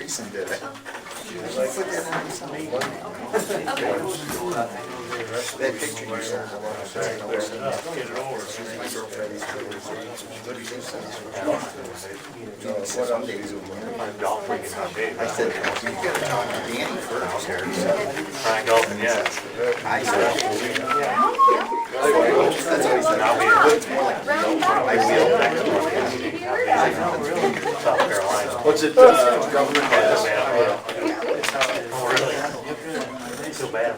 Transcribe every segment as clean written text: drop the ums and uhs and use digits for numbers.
Jason did it. That picture you sent. My girlfriend is some days a week. I said, you gotta talk to Danny first. Trying golfing, yeah. I said, that's what he said. I feel South Carolina. What's it, government? Oh, really? Feel bad.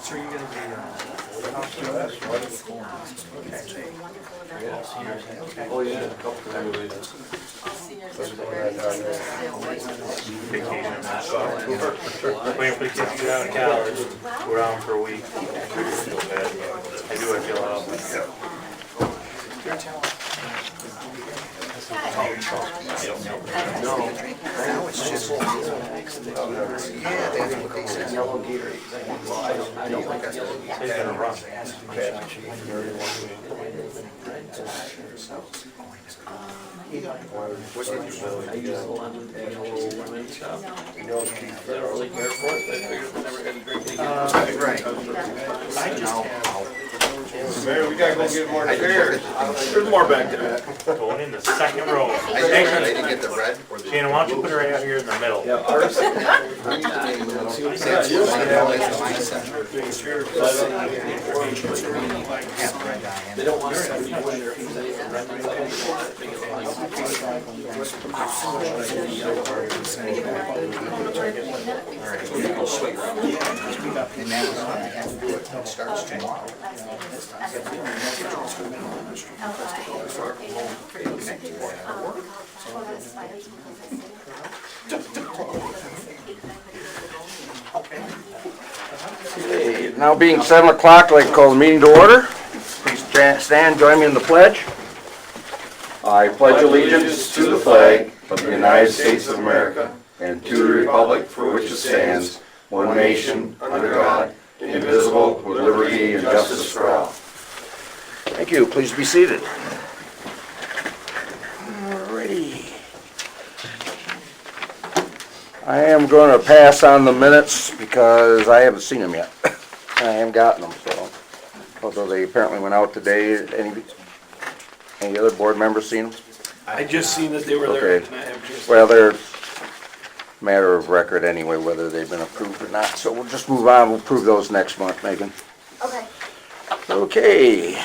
So you're gonna be, Oh, yeah, a couple times. Vacation. Waiting for the kids to get out of college. We're on for a week. Feel bad. I do, I feel awful. now it's just, yeah, that's what they said. Yellow gear. I don't think that's He's gonna run. Right. Mayor, we gotta go get more I chairs. There's more back there. Going in the second row. I didn't get the red or the. Shannon, why don't you put her right out here in the middle? Yeah, ours. That's what I know is my section. They don't want to see when they're. And that was when I had to do it, it starts tomorrow. Okay, now being 7 o'clock, I'd like to call the meeting to order. Please stand, join me in the pledge. I pledge allegiance to the flag of the United States of America and to the republic for which it stands, one nation, under God, indivisible, with liberty and justice for all. Thank you. Please be seated. Alrighty. I am going to pass on the minutes because I haven't seen them yet. I haven't gotten them, so. Although they apparently went out today. Any other board members seen them? I just seen that they were there. Okay. And I have just- Well, they're matter of record anyway, whether they've been approved or not. So we'll just move on. We'll approve those next month, Megan. Okay. Okay.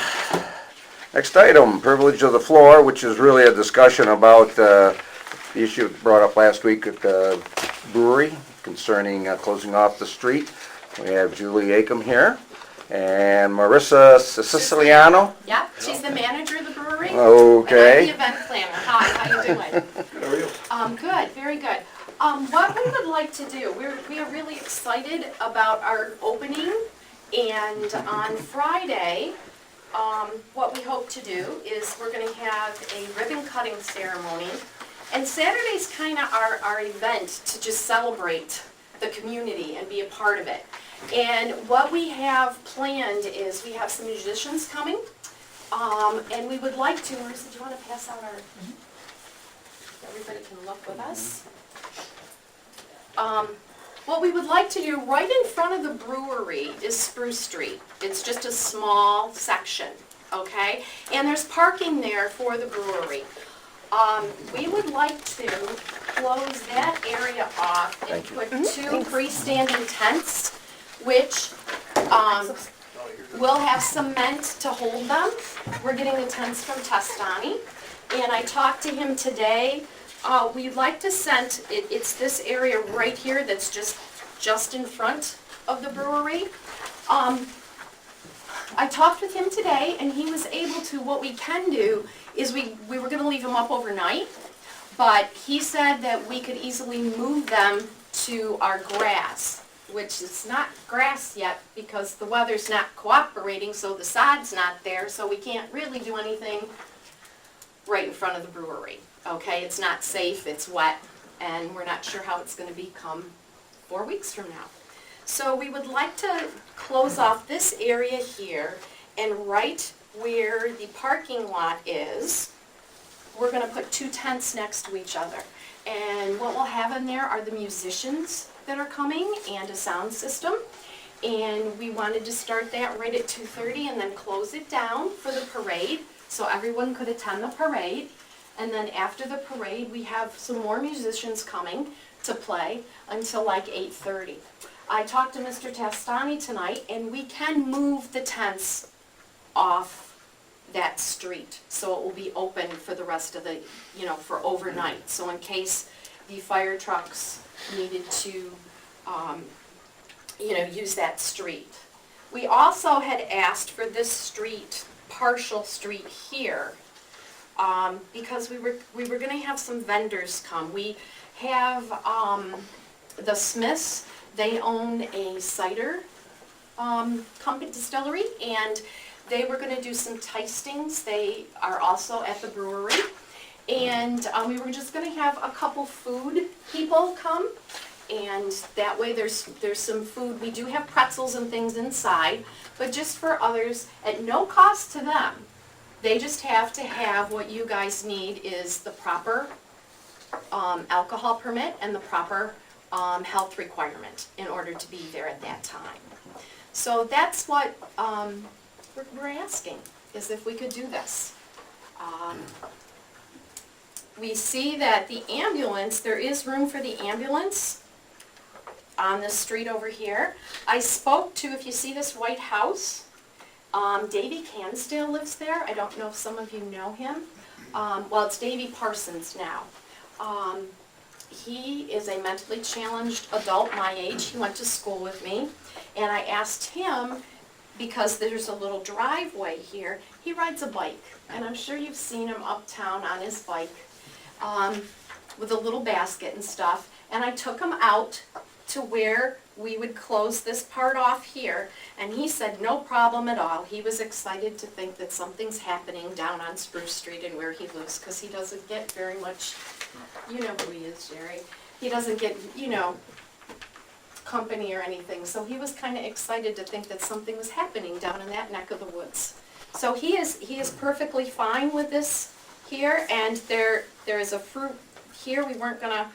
Next item, privilege of the floor, which is really a discussion about the issue brought up last week at the brewery concerning closing off the street. We have Julie Acom here and Marissa Siciliano. Yep, she's the manager of the brewery. Okay. And I'm the event planner. Hi, how you doing? How are you? Good, very good. What we would like to do, we are really excited about our opening, and on Friday, what we hope to do is we're going to have a ribbon cutting ceremony, and Saturday's kind of our event to just celebrate the community and be a part of it. And what we have planned is we have some musicians coming, and we would like to, Marissa, do you want to pass out our, everybody can look with us? What we would like to do, right in front of the brewery is Spruce Street. It's just a small section, okay? And there's parking there for the brewery. We would like to close that area off and put 2 freestanding tents, which will have cement to hold them. We're getting the tents from Testani. And I talked to him today. We'd like to send, it's this area right here that's just in front of the brewery. I talked with him today, and he was able to, what we can do is we were going to leave them up overnight, but he said that we could easily move them to our grass, which is not grass yet because the weather's not cooperating, so the sod's not there, so we can't really do anything right in front of the brewery. Okay, it's not safe, it's wet, and we're not sure how it's going to become 4 weeks from now. So we would like to close off this area here, and right where the parking lot is, we're going to put 2 tents next to each other. And what we'll have in there are the musicians that are coming and a sound system. And we wanted to start that right at 2:30 and then close it down for the parade, so everyone could attend the parade. And then after the parade, we have some more musicians coming to play until like 8:30. I talked to Mr. Tastani tonight, and we can move the tents off that street, so it will be open for the rest of the, for overnight. So in case the fire trucks needed to, use that street. We also had asked for this street, partial street here, because we were gonna have some vendors come. We have, the Smiths, they own a cider, company distillery, and they were gonna do some tastings. They are also at the brewery. And we were just gonna have a couple food people come, and that way there's some food. We do have pretzels and things inside, but just for others, at no cost to them. They just have to have what you guys need is the proper alcohol permit and the proper health requirement in order to be there at that time. So that's what we're asking, is if we could do this. We see that the ambulance, there is room for the ambulance on this street over here. I spoke to, if you see this white house, Davy Cansdale lives there. I don't know if some of you know him. Well, it's Davy Parsons now. He is a mentally challenged adult my age. He went to school with me. And I asked him, because there's a little driveway here, he rides a bike. And I'm sure you've seen him uptown on his bike with a little basket and stuff. And I took him out to where we would close this part off here. And he said no problem at all. He was excited to think that something's happening down on Spruce Street and where he lives, because he doesn't get very much, you know who he is, Jerry. He doesn't get, company or anything. So he was kind of excited to think that something was happening down in that neck of the woods. So he is perfectly fine with this here, and there is a fruit here. We weren't gonna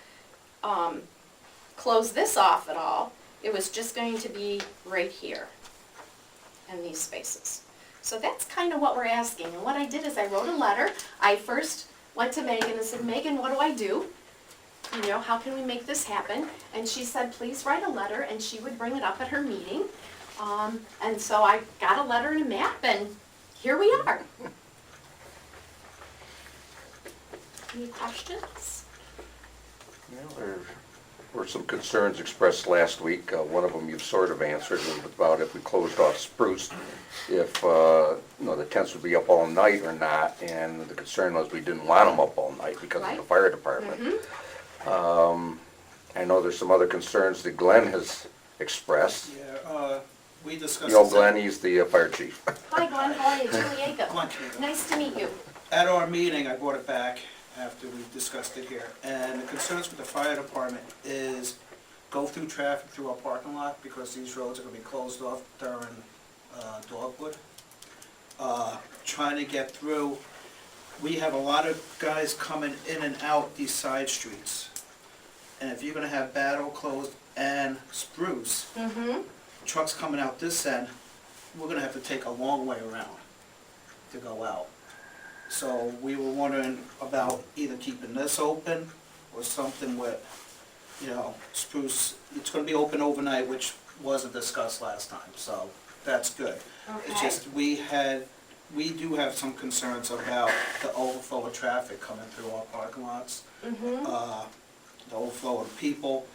close this off at all. It was just going to be right here in these spaces. So that's kind of what we're asking. And what I did is I wrote a letter. I first went to Megan and said, Megan, what do I do? How can we make this happen? And she said, please write a letter, and she would bring it up at her meeting. And so I got a letter and a map, and here we are. Any questions? There were some concerns expressed last week. One of them you've sort of answered, about if we closed off Spruce, if the tents would be up all night or not. And the concern was we didn't want them up all night because of the fire department. Mm-hmm. I know there's some other concerns that Glenn has expressed. Yeah, we discussed. You know Glenn, he's the fire chief. Hi, Glenn. How are you? Julie Ago. Glenn. Nice to meet you. At our meeting, I brought it back after we discussed it here, and the concerns with the fire department is go through traffic through our parking lot, because these roads are gonna be closed off during Dogwood. Trying to get through, we have a lot of guys coming in and out these side streets. And if you're gonna have Battle closed and Spruce, Mm-hmm. trucks coming out this end, we're gonna have to take a long way around to go out. So we were wondering about either keeping this open or something with, Spruce. It's gonna be open overnight, which wasn't discussed last time, so that's good. It's Okay. just, we do have some concerns about the overflow of traffic coming through our parking lots. Mm-hmm. The overflow of people.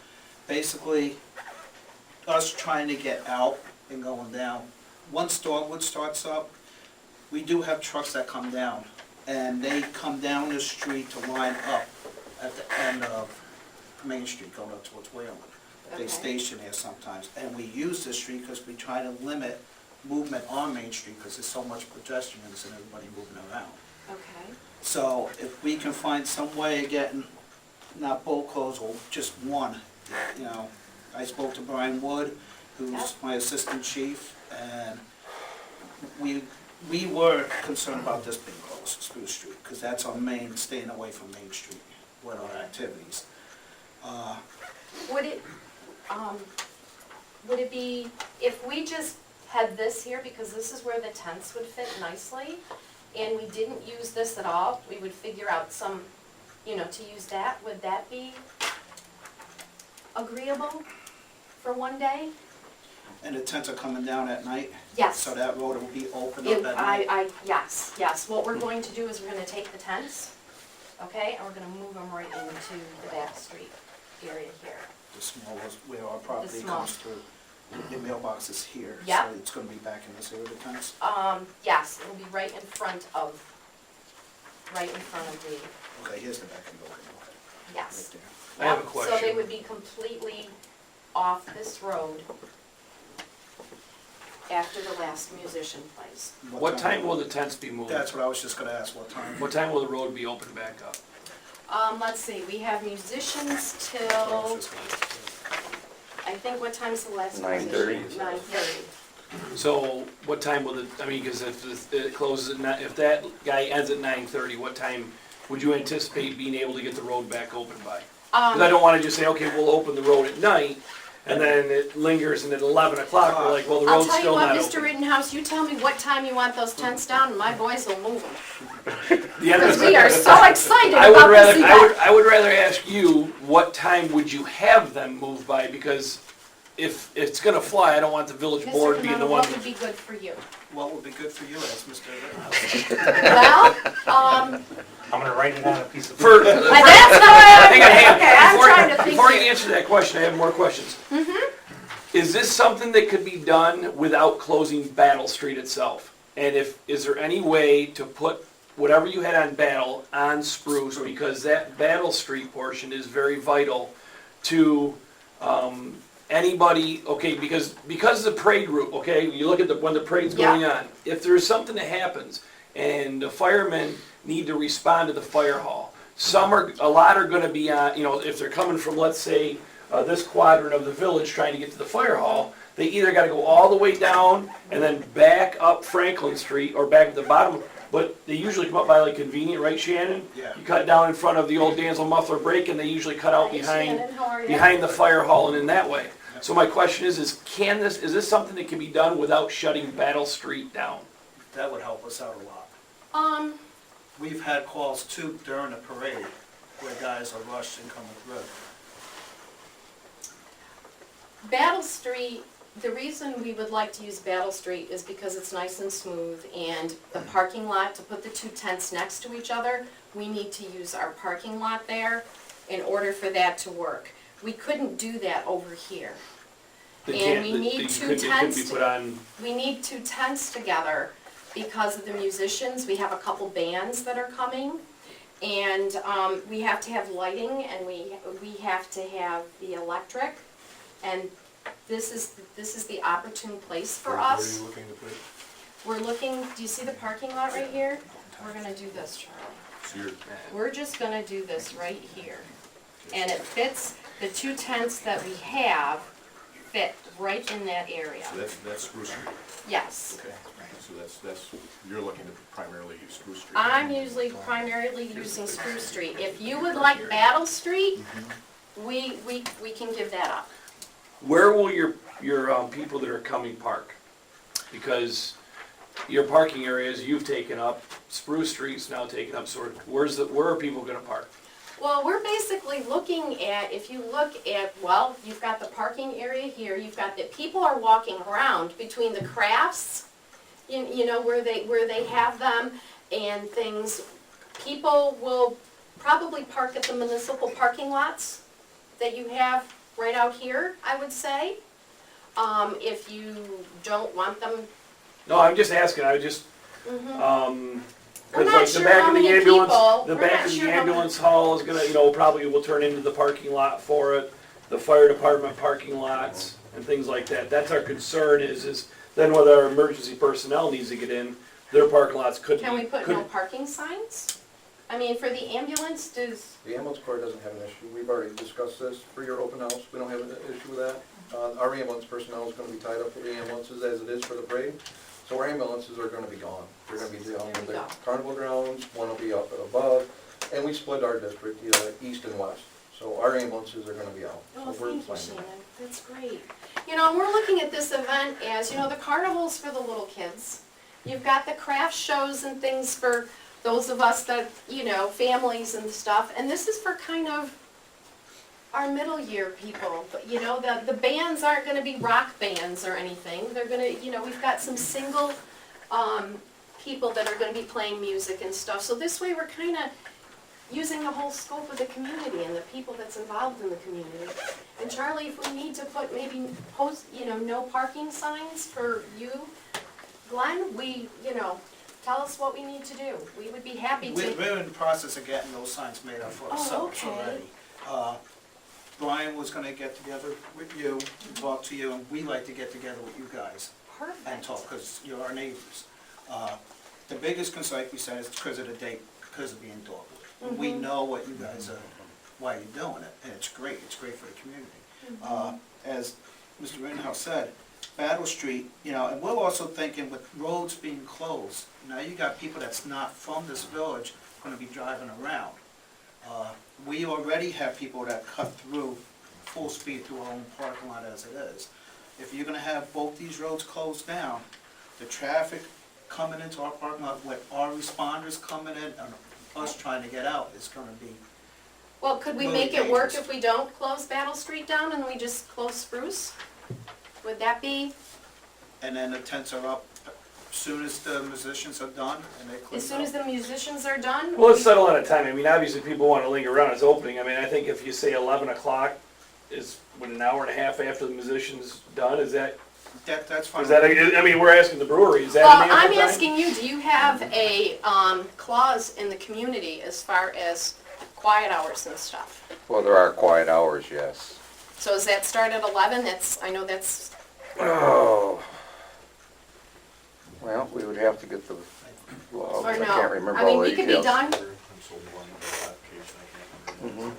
Basically, us trying to get out and going down. Once Dogwood starts up, we do have trucks that come down, and they come down the street to line up at the end of Main Street going up towards Whalen. They Okay. station there sometimes, and we use this street because we try to limit movement on Main Street because there's so much pedestrians and everybody moving around. Okay. So if we can find some way of getting, not both closed, or just one, I spoke to Brian Wood, who's Yep. my assistant chief, and we were concerned about this being closed, Spruce Street, because that's our main, staying away from Main Street. with our activities. Would it be, if we just had this here, because this is where the tents would fit nicely, and we didn't use this at all, we would figure out some, to use that, would that be agreeable for one day? And the tents are coming down at night? Yes. So that road will be open up at night? Yes. What we're going to do is we're gonna take the tents, okay, and we're gonna move them right into the back street area here. The small ones where our property small. comes through. The mailbox is here. Yep. So it's gonna be back in this area, the tents? Yes, it'll be right in front of the, Okay, here's the back end building. yes. Right I have a Yep, So question. they would be completely off this road after the last musician plays. there. What time will the tents be moved? That's what I was just gonna ask, what time? What time will the road be opened back up? Let's see, we have musicians I was till, just gonna- I think, what time's the last 9:30. musician? 9:30. So what time will because if it closes at if that guy ends at 9:30, what time would you anticipate being able to get the road back open by? Because I don't want to just say, okay, we'll open the road at night, and then it lingers, and at 11 o'clock, we're like, well, the I'll road's tell you still what, not Mr. open. Rittenhouse, you tell me what time you want those tents down, and my boys will move them. The end of Because the- we are so excited I would about rather, this event. I would rather ask you, what time would you have them moved by? Because if it's gonna fly, I don't want the village board Mr. being the Canelo, one. what would be good for you? What would be good for you as Mr. Rittenhouse? Well, I'm gonna write it on a piece of For, paper. that's how Hang on, hang on. okay, I'm trying to think Before you here. answer that question, I have more questions. Is this something that could be done without closing Battle Street itself? And is there any way to put whatever you had on Battle on Spruce, because that Battle Street portion is very vital to anybody, okay, because of the parade route, okay, you look at when the parade's going on, if there's something that happens and the firemen need to respond to the fire hall, a lot are gonna be on, if they're coming from, let's say, this quadrant of the village trying to get to the fire hall, they either gotta go all the way down and then back up Franklin Street or back at the bottom, but they usually come up by like Convenient, right, Shannon? Yeah. You cut down in front of the old Danzel Muffler Break, and they usually cut out Hi, behind Shannon, how are you? the fire hall and in that way. So my question is is this something that can be done without shutting Battle Street down? That would help us out a lot. We've had calls too during the parade where guys are rushed and coming through. Battle Street, the reason we would like to use Battle Street is because it's nice and smooth, and the parking lot, to put the two tents next to each other, we need to use our parking lot there in order for that to work. We couldn't do that over here. They And can't- we that need you two couldn't- it couldn't tents be to- put on, We need two tents together because of the musicians. We have a couple bands that are coming, and we have to have lighting, and we have to have the electric, and this is the opportune place for us. Where are you looking to put it? We're looking, do you see the parking lot right here? We're gonna do this, Charlie. So you're, We're just gonna do this right here. And it fits, the two tents that we have fit right in that area. So that's Spruce Street, Yes. okay, so that's, you're looking to primarily use Spruce Street. I'm usually primarily using Spruce Street. If you would like Battle Street, we can give that up. where will your people that are coming park? Because your parking areas you've taken up, Spruce Street's now taken up, so where are people gonna park? Well, we're basically looking at, if you look at, well, you've got the parking area here, you've got the, people are walking around between the crafts, you know, where they have them and things. People will probably park at the municipal parking lots that you have right out here, I would say. If you don't want them, No, I'm just asking, I just, I'm cause not like the sure back how of the many ambulance, people- the we're back not of sure the how many- ambulance hall is gonna, probably will turn into the parking lot for it. The fire department parking lots and things like that. That's our concern is then whether our emergency personnel needs to get in, their parking lots could be. can we put could- no parking signs? I mean, for the ambulance, does, The ambulance corps doesn't have an issue. We've already discussed this for your open house. We don't have an issue with that. Our ambulance personnel is gonna be tied up with the ambulances as it is for the parade. So our ambulances are gonna be gone. They're gonna be down There in we the go. carnival grounds, one will be up above. And we split our district, east and west, so our ambulances are gonna be out. Oh, So we're thank you, planning. Shannon, that's great. You know, and we're looking at this event as, you know, the carnival's for the little kids. You've got the craft shows and things for those of us that, you know, families and stuff, and this is for kind of our middle year people. But, you know, the bands aren't gonna be rock bands or anything, they're gonna, you know, we've got some single, people that are gonna be playing music and stuff, so this way we're kinda using the whole scope of the community and the people that's involved in the community. And Charlie, if we need to put maybe post, you know, no parking signs for you, Glenn, you know, tell us what we need to do. We would be happy to. We're in the process of getting those signs made up for ourselves okay. already. Brian was gonna get together with you, and talk to you, and we like to get together with you guys and Perfect. talk, because you're our neighbors. The biggest concern, like we said, is because of the date, because of being Dogwood. We know what you guys are, why you're doing it, and it's great for the community. As Mr. Rittenhouse said, Battle Street, you know, and we're also thinking with roads being closed, now you got people that's not from this village gonna be driving around. We already have people that cut through full speed through our own parking lot as it is. If you're gonna have both these roads closed down, the traffic coming into our parking lot, with our responders coming in and us trying to get out is gonna be, Well, could we Really make it work dangerous. if we don't close Battle Street down and we just close Spruce? Would that be, and then the tents are up as soon as the musicians are done and they clean as soon as up. the musicians are done? Well, let's we- settle on a time. I mean, obviously, people want to linger around its opening. I mean, I think if you say 11 o'clock is, what, an hour and a half after the musician's done, is that, That's fine. I mean, we're asking the brewery, is that Well, an ample I'm time? asking you, do you have a, clause in the community as far as quiet hours and stuff? Well, there are quiet hours, yes. So does that start at 11? I know that's, Oh. Well, we would have to get the law, or I no? can't remember I mean, all the we could be details. done, And so one application, I can't remember.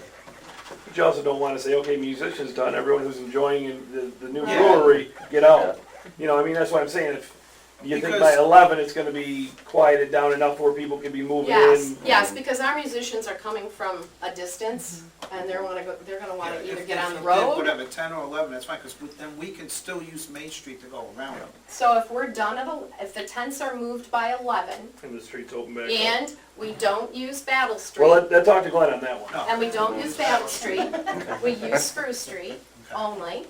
But you also don't want to say, okay, musician's done, everyone who's enjoying the new Yeah. brewery, get out. You know, I mean, that's what I'm saying, if you think by Because- 11, it's gonna be quieted down enough where people can be moving yes, in. yes, because our musicians are coming from a distance, and they're gonna wanna Yeah, either if- get on if the you did road. Whatever, 10 or 11, that's fine, because then we can still use Main Street to go around it. So if we're done if the tents are moved by 11, And the streets open back up. and we don't use Battle Well, Street, let's talk to Glenn on that one. No. and we don't use Battle Street, we use Spruce Street only.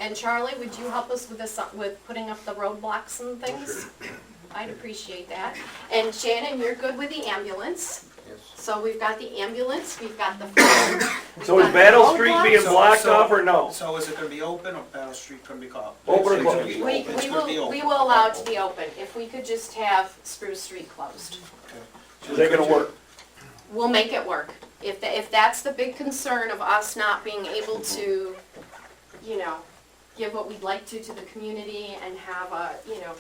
And Charlie, would you help us with this, with putting up the roadblocks and things? I'd appreciate that. And Shannon, you're good with the ambulance, Yes. so we've got the ambulance, we've got the fire. So is Battle Street being So- blocked so- off or no? So is it gonna be open or Battle Street gonna be closed? Open or It's gonna be closed? We, open. It's gonna be we open. will allow it to be open, if we could just have Spruce Street closed. Okay. Is that gonna work? We'll make it work. If that's the big concern of us not being able to, you know, give what we'd like to the community and have a, you know,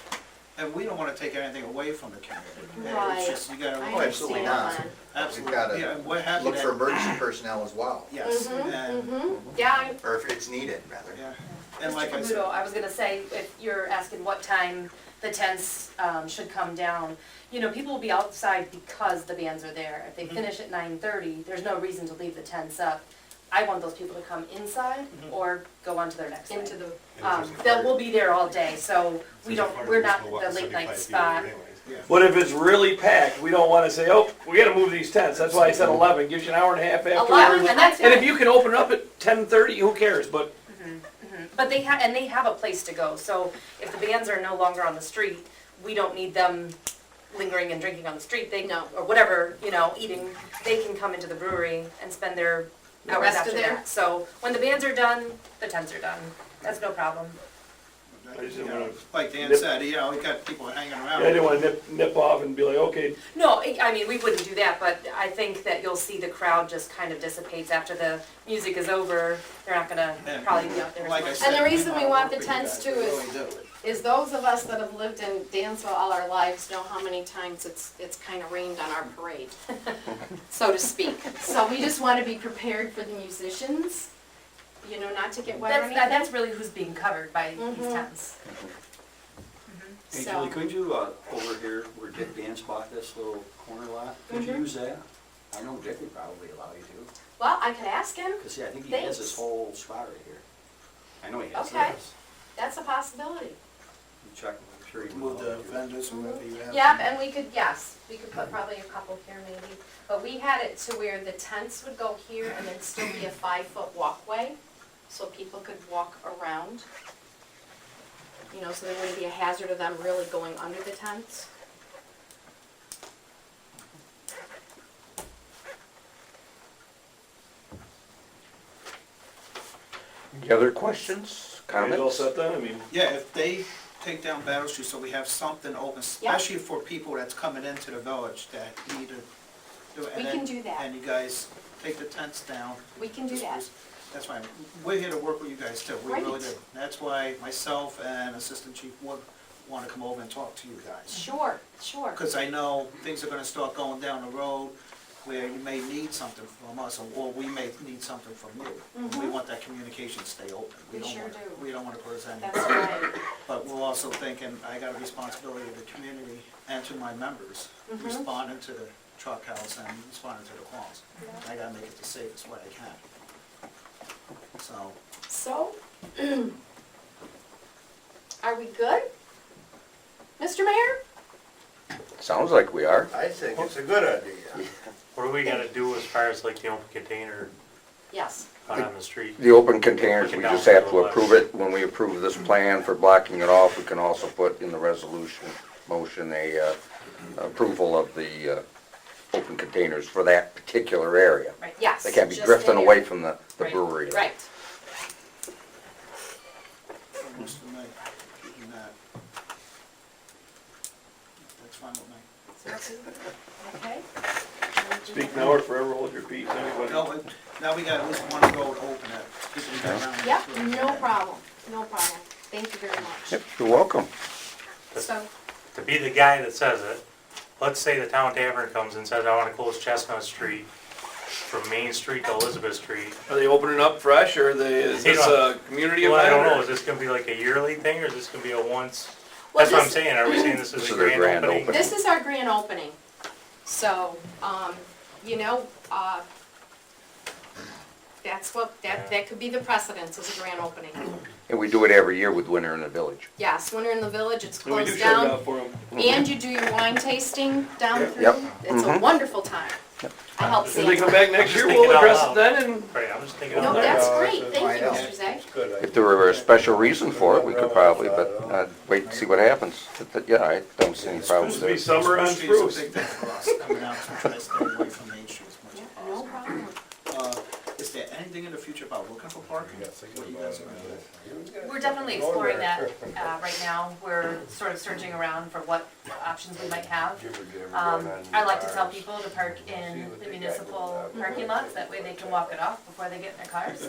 And we don't wanna take anything away from the community. Right. It's just, you gotta. I Oh, absolutely understand not. that. Absolutely, We've gotta yeah, and we're happy Look for that, emergency personnel as well, yes, and, Yeah, or if it's needed, rather. yeah, and like I Mr. said, Caputo, I was gonna say, if you're asking what time the tents should come down, you know, people will be outside because the bands are there. If they finish at 9:30, there's no reason to leave the tents up. I want those people to come inside or go on to their next into thing. the, We'll be there all day, so we're not the late night spot. yeah. But if it's really packed, we don't wanna say, oh, we gotta move these tents. That's why I said 11, gives you an hour and a half 11, afterwards. and that's And if you can open it up at 10:30, who cares? But But they have a place to go, so if the bands are no longer on the street, we don't need them lingering and drinking on the street, No. or whatever, you know, eating, they can come into the brewery and spend their The hours rest of after their- that. So when the bands are done, the tents are done, that's no problem. I just You didn't know, wanna- like Dan Nip- said, you know, we got people hanging around. I didn't wanna nip off and be like, okay, No, I mean, we wouldn't do that, but I think that you'll see the crowd just kind of dissipates after the music is over. They're not gonna And probably be out there as Like I much. said, And the reason we wanna want work the with you tents guys, too we is- really do. is those of us that have lived in Dansville all our lives know how many times it's kind of rained on our parade, so to speak. So we just want to be prepared for the musicians, you know, not to get wet or anything. That's really who's being covered by these Mhm. tents. Hey So- Julie, couldn't you, over here where Dick Dan bought this little corner lot, could you Mhm. use that? I know Dick would probably allow you to, Well, I could ask him. because see, I think he has Thanks. this whole spot right here. I know he has Okay. this. That's a possibility. You check, I'm sure he would. Move the allow you. vendors, whoever you have. Yep, and we could, yes, we could put probably a couple here maybe. But we had it to where the tents would go here and then still be a 5-foot walkway, so people could walk around. You know, so there wouldn't be a hazard of them really going under the tents. Any other questions, You guys all comments? set then? I mean, Yeah, if they take down Battle Street, so we have something open, especially for people that's coming into the village that need to do it. We And can then- do that. And you guys take the tents down. We can do that. That's fine. We're here to work with you guys too. We really Great. do. That's why myself and Assistant Chief Wood want to come over and talk to you guys. Sure, sure. Because I know things are going to start going down the road where you may need something from us, or we may need something from you. We Mhm. want that communication to stay open. We don't sure want- do. We don't want to put us any. That's right. But we're also thinking, I got a responsibility to the community and to my members, Mhm. responding to the truck house and responding to the calls. I gotta make it the safest way I can. So, So, are we good? Mr. Mayor? Sounds like we are. I think it's a good idea. What are we gonna do as far as like the open container Yes. out on the street? The open containers, we just have to approve it. When we approve this plan for blocking it off, we can also put in the resolution motion a approval of the open containers for that particular area. Right. Yes. They can't be just drifting there. away from the Right. brewery. Right. Mr. May, keeping that. That's fine with me. Okay. speak now or forever hold your peace, anybody? No, now we got at least one road open that people can get around. Yep, no problem, no problem. Thank you very much. Yep, you're welcome. So, To be the guy that says it, let's say the town tavern comes and says, I wanna close Chestnut Street from Main Street to Elizabeth Street. Are they opening up fresh, or is You this know, a community Well, event? I don't know, or- is this gonna be like a yearly thing, or is this gonna be a once? well, That's what I'm this, saying, are we saying this This is is a their grand grand opening? opening. this is our grand opening. So, you know, that's what, that could be the precedence as a grand opening. And we do it every year with Winter in the Village. Yes, when you're in the village, it's And we do closed shut it down. off for them. And you do your wine tasting down through. Yep. It's a Mhm. wonderful time. I help If they come Santa. back next I'm year, just we'll thinking out address it loud. then, and Right, I'm just thinking. No, out loud. that's Yeah, great, it's thank you, fine. Mr. Zay. Good idea. If there were a special reason for it, we could probably, but wait and see what happens. Yeah, I don't see any problems supposed to there. be summer on Spruce Street's Spruce. a big thing for us, coming out to try to stay away from Main Street as much as No possible. problem. Is there anything in the future about looking for parking? What you guys are gonna do? We're definitely exploring that right now. We're sort of searching around for what options we might have. I like to tell people to park in the municipal parking lots, that way they can walk it off before they get in their cars.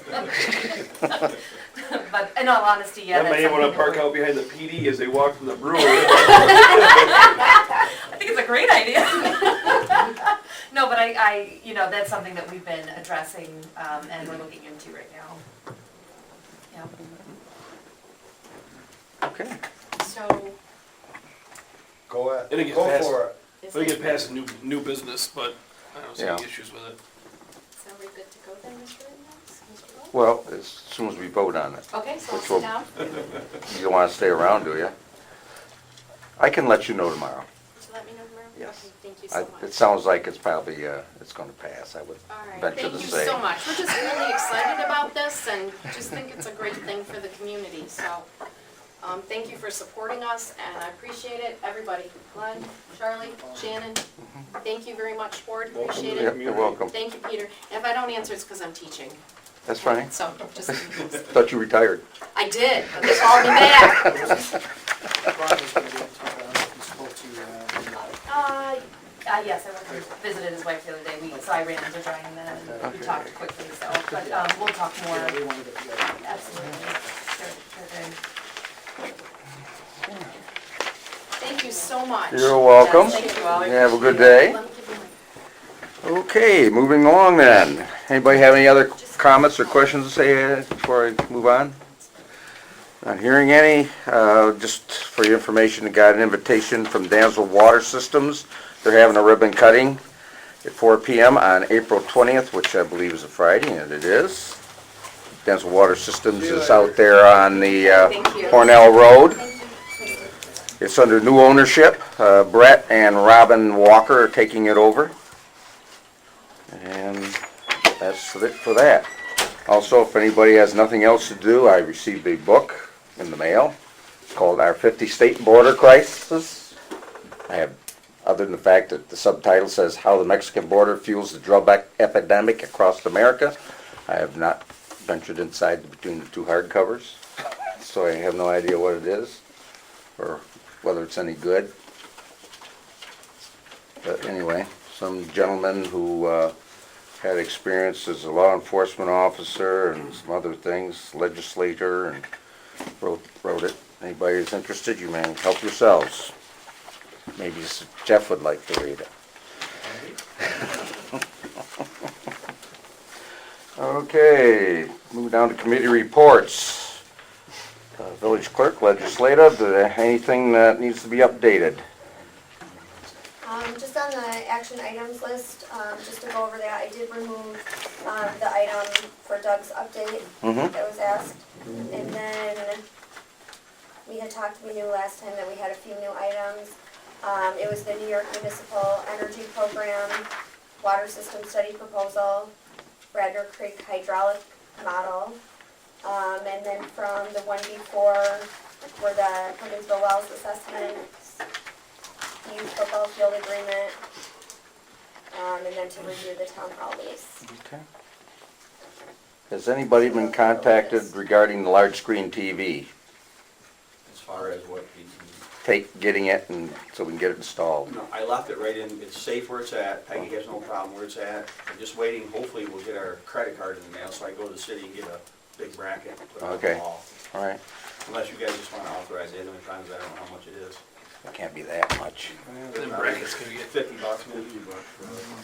But in all honesty, yeah, That that's may want to something park that out behind the PD as they walk from the brewery. I think it's a great idea. No, but I, you know, that's something that we've been addressing, and we're looking into right now. Yeah. Okay. So, Go It'll ahead, get go passed. for it. is We it, get past new business, but I don't see any Yeah. issues with it. so we good to go then, Mr. Rittenhouse? Mr. Wolf? Well, as soon as we vote on it. Okay, so I'll Which sit will- down. You don't want to stay around, do you? I can let you know tomorrow. Just let me know tomorrow. Yes. Okay, thank you I- so It much. sounds like it's probably, it's going to pass, I would All right, venture thank to you say. so much. We're just really excited about this and just think it's a great thing for the community, so, thank you for supporting us, and I appreciate it, everybody. Glenn, Charlie, Shannon, thank you very much, Ward, appreciate Yep, it. you're welcome. Thank you, Peter. And if I don't answer, it's because I'm teaching, That's fine. so just, Thought you retired. I did, but they called me back. Brian's gonna be in town, he spoke to you, Yes, I went and visited his wife the other day, so I ran into Brian then, and we talked quickly, so, but, we'll talk more, yeah, we wanted to get together. absolutely. Sure thing. Thank you so much. You're welcome. Yes, thank you all. I You have a good appreciate it. day. Let me give you my- Okay, moving along then. Anybody have any other comments or questions to say before I move on? Not hearing any. Just for your information, I got an invitation from Dansville Water Systems. They're having a ribbon cutting. at 4 PM on April 20th, which I believe is a Friday, and it is. Denzel Water Systems is out there on the Thank you. Cornell Road. It's under new ownership. Brett and Robin Walker are taking it over. And that's it for that. Also, if anybody has nothing else to do, I received a book in the mail. It's called Our 50 State Border Crisis. I have, other than the fact that the subtitle says How the Mexican Border Fuels the Drug Epidemic Across America, I have not ventured inside between the two hardcovers, so I have no idea what it is or whether it's any good. But anyway, some gentleman who had experience as a law enforcement officer and some other things, legislator, and wrote it. Anybody who's interested, you may help yourselves. Maybe Jeff would like to read it. Okay, move down to committee reports. Village clerk, legislative, anything that needs to be updated? Just on the action items list, just to go over that, I did remove the item for Doug's update that was asked. And then we had talked, we knew last time that we had a few new items. It was the New York Municipal Energy Program, Water System Study Proposal, Radnor Creek Hydraulic Model. And then from the one before were the Huntersville Wells Assessments, Youth Football Field Agreement, and then to review the town hall lease. Okay. Has anybody been contacted regarding the large screen TV? As far as what Getting it and so we can get it installed? No, I left it right in, it's safe where it's at, Peggy has no problem where it's at. I'm just waiting, hopefully we'll get our credit card in the mail, so I go to the city and get a big bracket and put it on the Okay. wall. All right. Unless you guys just wanna authorize it, other times I don't know how much it is. It can't be that much. Them brackets can get $50 maybe, but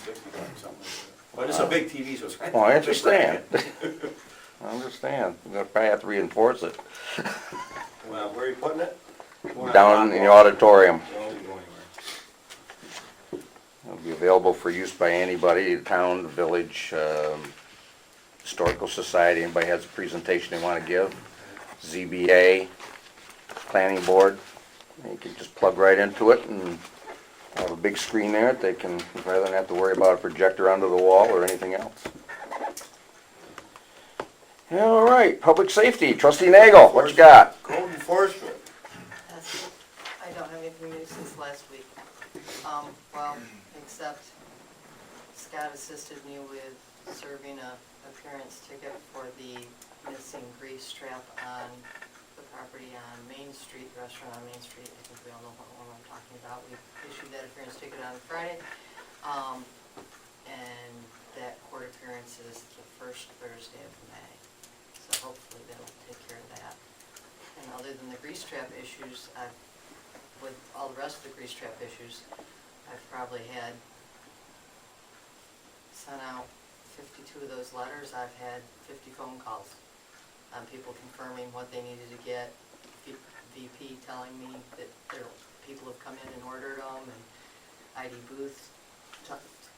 $60 something. But it's a big TV, so it's. Well, I understand. I understand. We're gonna probably have to reinforce it. Well, where are you putting it? Down in the auditorium. It won't go anywhere. It'll be available for use by anybody, the town, the village, historical society, anybody has a presentation they want to give, ZBA, planning board. You can just plug right into it and have a big screen there that they can, rather than have to worry about a projector onto the wall or anything else. All right, public safety, trustee Nagel, what you got? Code enforcement. I don't have anything new since last week. Well, except Scott assisted me with serving a appearance ticket for the missing grease trap on the property on Main Street, the restaurant on Main Street. I think we all know what one I'm talking about. We issued that appearance ticket on Friday. And that court appearance is the first Thursday of May. So hopefully that'll take care of that. And other than the grease trap issues, with all the rest of the grease trap issues, I've probably sent out 52 of those letters. I've had 50 phone calls on people confirming what they needed to get, VP telling me that people have come in and ordered them, and ID Booth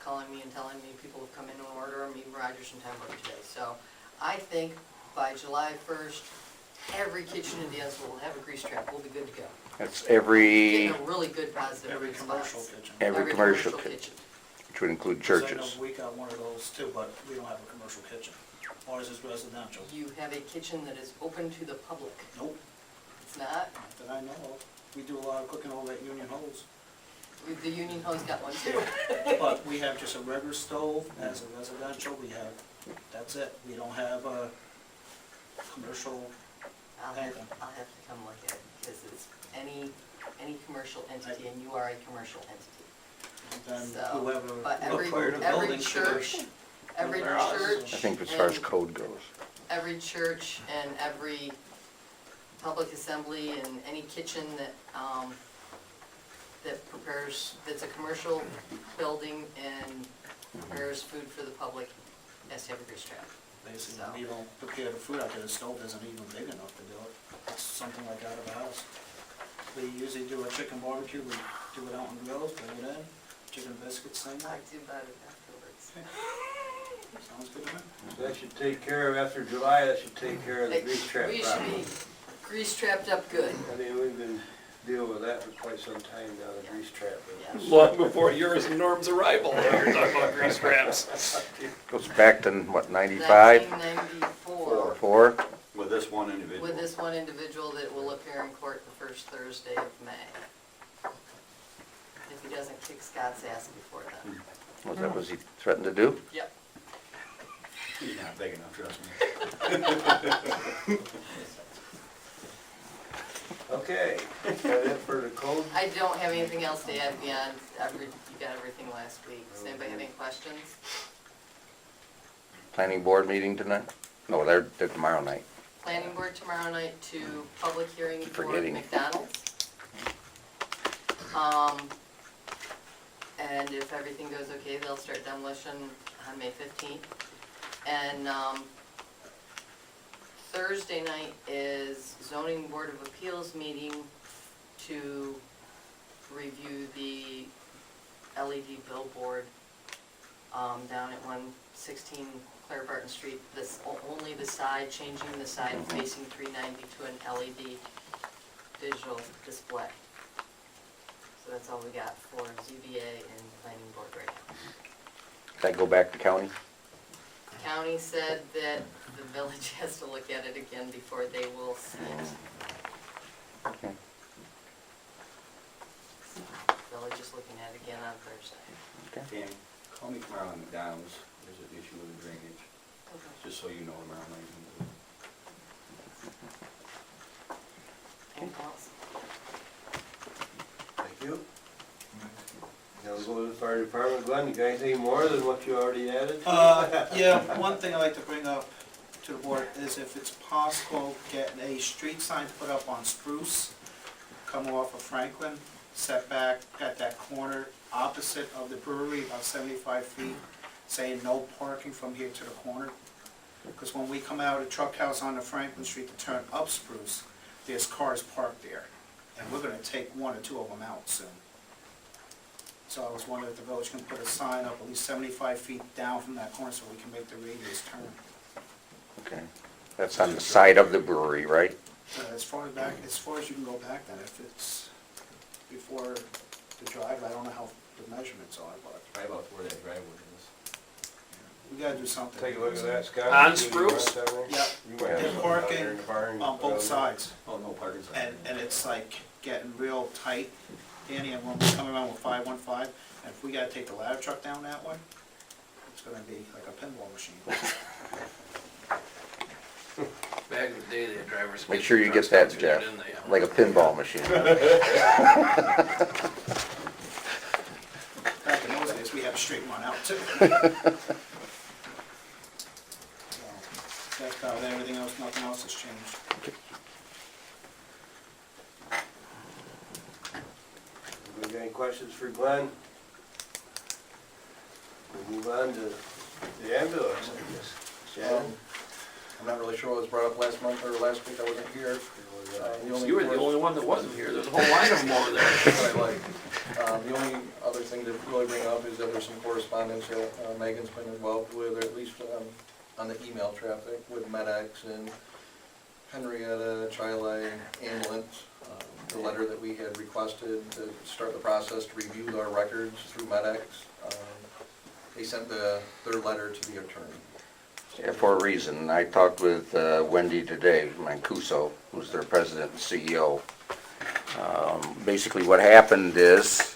calling me and telling me people have come in and ordered them, even Rogers and Timber today. So I think by July 1st, every kitchen in Dansville will have a grease trap. We'll be good to go. That's every, Getting a really good positive Every response. commercial kitchen. every commercial kitchen, which would include Because I churches. know we got one of those too, but we don't have a commercial kitchen. Ours is residential. You have a kitchen that is open to the public. Nope, It's not. not that I know of. We do a lot of cooking over at Union Hose. The Union Hose got one too. But we have just a regular stove as a residential, that's it. We don't have a commercial. I'll have to come look at it, because it's any commercial entity, and you are a commercial entity. Then So, whoever but looked for the every building should church, every They're ours. church. I think as far as and code goes. Every church and every public assembly and any kitchen that, that's a commercial building and prepares food for the public has to have a grease trap. basically, So. we don't prepare the food out there. The stove isn't even big enough to do it. It's something like out of the house. We usually do a chicken barbecue, we do it out on grills, bring it in, chicken biscuits thing. Talk to you about it afterwards. Sounds good to me. That should take care of, after July, that should take care of the grease trap We should problem. be grease trapped up good. I mean, we've been dealing with that for quite some time now, the grease trap. Yeah. Long before yours and Norm's arrival, you're talking about grease traps. Goes back to, what, 95? 1994, 4? With this one individual. with this one individual that will appear in court the first Thursday of May. If he doesn't kick Scott's ass before then. Was that what he threatened to do? Yep. He's not big enough, trust me. Okay, is that it for the code? I don't have anything else to add beyond, you got everything last week. Does anybody have any questions? Planning board meeting tonight? No, they're tomorrow night. Planning board tomorrow night to public hearing for Forgetting. McDonald's. And if everything goes okay, they'll start demolition on May 15th. And Thursday night is zoning board of appeals meeting to review the LED billboard down at 116 Claire Barton Street. This, only the side, changing the side facing 390 to an LED digital display. So that's all we got for ZBA and planning board right now. Does that go back to county? The county said that the village has to look at it again before they will see it. Okay. Village is looking at it again on Thursday. Tammy, call me tomorrow on McDonald's, there's an issue with the drainage, just so you know tomorrow night. Anything else? Thank you. Now we'll go to the fire department. Glenn, you got anything more than what you already added? Yeah, one thing I'd like to bring up to the board is if it's possible, getting a street sign put up on Spruce, coming off of Franklin, set back at that corner opposite of the brewery, about 75 feet, saying no parking from here to the corner. Because when we come out of Truck House onto Franklin Street to turn up Spruce, there's cars parked there. And we're gonna take one or two of them out soon. So I was wondering if the village can put a sign up at least 75 feet down from that corner so we can make the radius turn. Okay. That's on the side of the brewery, right? As far as you can go back then, if it's before the drive, I don't know how the measurements are, but Right about where that driveway is. we gotta do something. Take a look at that, Scott. On See what you Spruce? got that way? Yep. You might have They're something out parking there in the barn. on both sides, Oh, no parking sign. and it's like getting real tight, Danny, and when we come around with 515, and if we gotta take the ladder truck down that way, it's gonna be like a pinball machine. Back in the day, they had drivers. Make sure you get that, Jeff, like a pinball machine. Back in those days, we had a straight one out too. So, that's about it. Everything else, nothing else has changed. We got any questions for Glenn? We'll move on to the ambulance, I guess. Shannon? I'm not really sure what was brought up last month or last week, I wasn't here. You were the only one that wasn't here, there's a whole line of them over there. What I like. The only other thing to really bring up is that there's some correspondence that Megan's been involved with, or at least on the email traffic with MedX and Henrietta Chile Ambulance. The letter that we had requested to start the process to review our records through MedX. They sent their letter to the attorney. Yeah, for a reason. I talked with Wendy today, Mancuso, who's their president and CEO. Basically what happened is,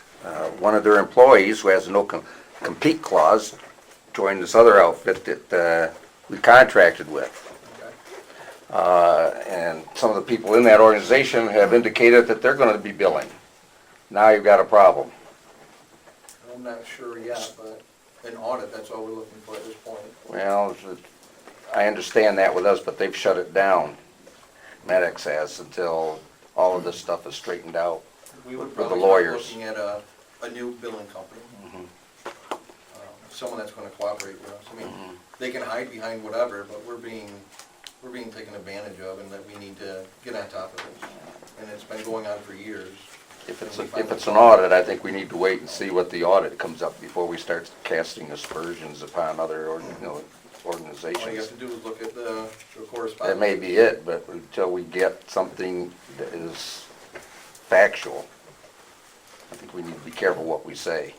one of their employees, who has a no compete clause, joined this other outfit that we contracted with. And some of the people in that organization have indicated that they're gonna be billing. Now you've got a problem. I'm not sure yet, but an audit, that's all we're looking for at this point. Well, I understand that with us, but they've shut it down. MedX has, until all of this stuff is straightened out. We would With the probably start lawyers. looking at a new billing company. Someone that's gonna cooperate with us. I mean, they can hide behind whatever, but we're being taken advantage of, and that we need to get on top of it. And it's been going on for years. If it's an audit, I think we need to wait and see what the audit comes up before we start casting aspersions upon other, All you have organizations. to do is look at the correspondence. That may be it, but until we get something that is factual, I think we need to be careful what we say.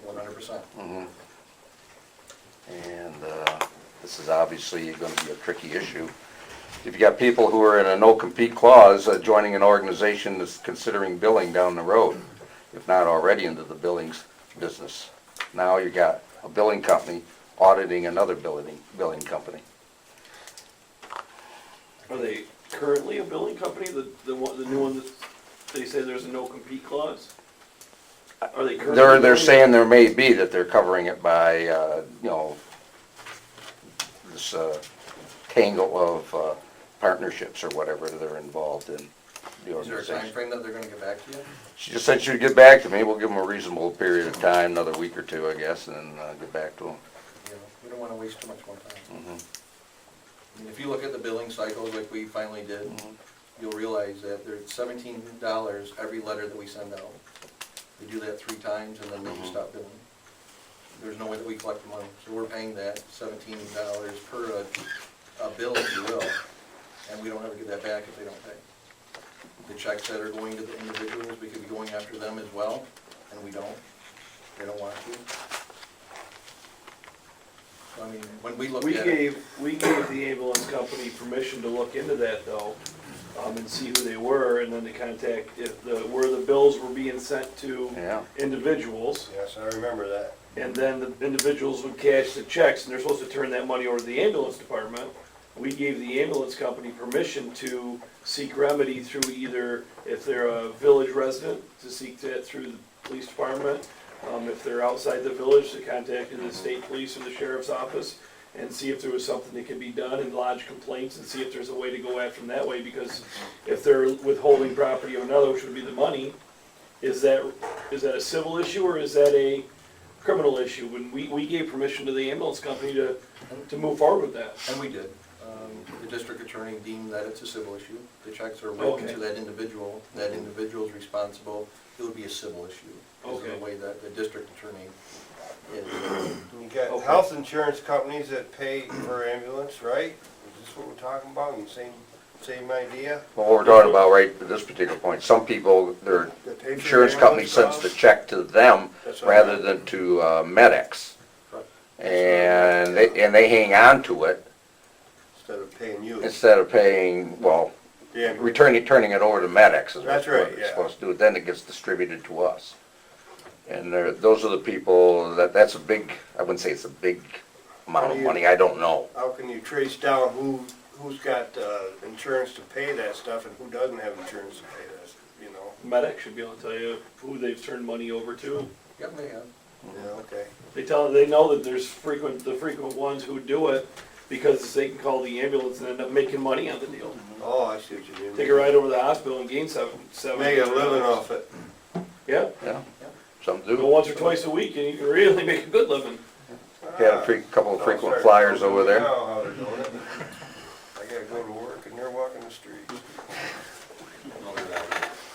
100%. Mhm. And this is obviously going to be a tricky issue. If you got people who are in a no-compete clause joining an organization that's considering billing down the road, if not already into the billings business, now you got a billing company auditing another billing company. Are they currently a billing company, the new one that they say there's a no-compete clause? Are they currently? They're billing? saying there may be that they're covering it by, this tangle of partnerships or whatever they're involved in the Is there a organization. time frame that they're gonna get back to you? She just said she'd get back to me. We'll give them a reasonable period of time, another week or two, I guess, and then get back to them. You know, we don't wanna waste too much more time. Mhm. I mean, if you look at the billing cycles like we finally did, you'll realize that there's $17 every letter that we send out. We do that 3 times and then they just stop billing. There's no way that we collect the money, so we're paying that $17 per a bill, if you will, and we don't ever get that back if they don't pay. The checks that are going to the individuals, we could be going after them as well, and we don't. They don't want to. So, I mean, when we look We at it. gave the ambulance company permission to look into that though, and see who they were, and then to contact where the bills were being sent to Yeah. individuals. Yes, I remember that. And then the individuals would cash the checks, and they're supposed to turn that money over to the ambulance department. We gave the ambulance company permission to seek remedy through either, if they're a village resident, to seek that through the police department. If they're outside the village, to contact the state police or the sheriff's office and see if there was something that could be done and lodge complaints and see if there's a way to go after them that way. Because if they're withholding property of another, which would be the money, is that a civil issue or is that a criminal issue? When we gave permission to the ambulance company to move forward with that. And we did. The district attorney deemed that it's a civil issue. The checks are written Okay. to that individual. That individual's responsible. It would be a civil issue. Is Okay. the way that the district attorney is. You got Okay. health insurance companies that pay for ambulance, right? Is this what we're talking about? And same idea? Well, what we're talking about right at this particular point, some people, their That pay for insurance the company ambulance sends the costs? check to them That's what I rather meant. than to MedX. Right. And they hang on to it Instead of paying you. instead of paying, well, Yeah, turning it over to MedX is what That's right, it's yeah. supposed to do. Then it gets distributed to us. And those are the people, that's a big, I wouldn't say it's a big amount of money, I don't know. how can you trace down who's got insurance to pay that stuff and who doesn't have insurance to pay that, you know? MedX should be able to tell you who they've turned money over to. Yep, they have. Yeah, okay. They know that there's the frequent ones who do it because they can call the ambulance and end up making money on the deal. Oh, I see what you mean. Take a ride over to the hospital and gain seven. Make a living off it. Yeah, Some go do. once or twice a week and you can really make a good living. Had a couple of frequent flyers over there. I know how they're doing it. I gotta go to work and they're walking the streets.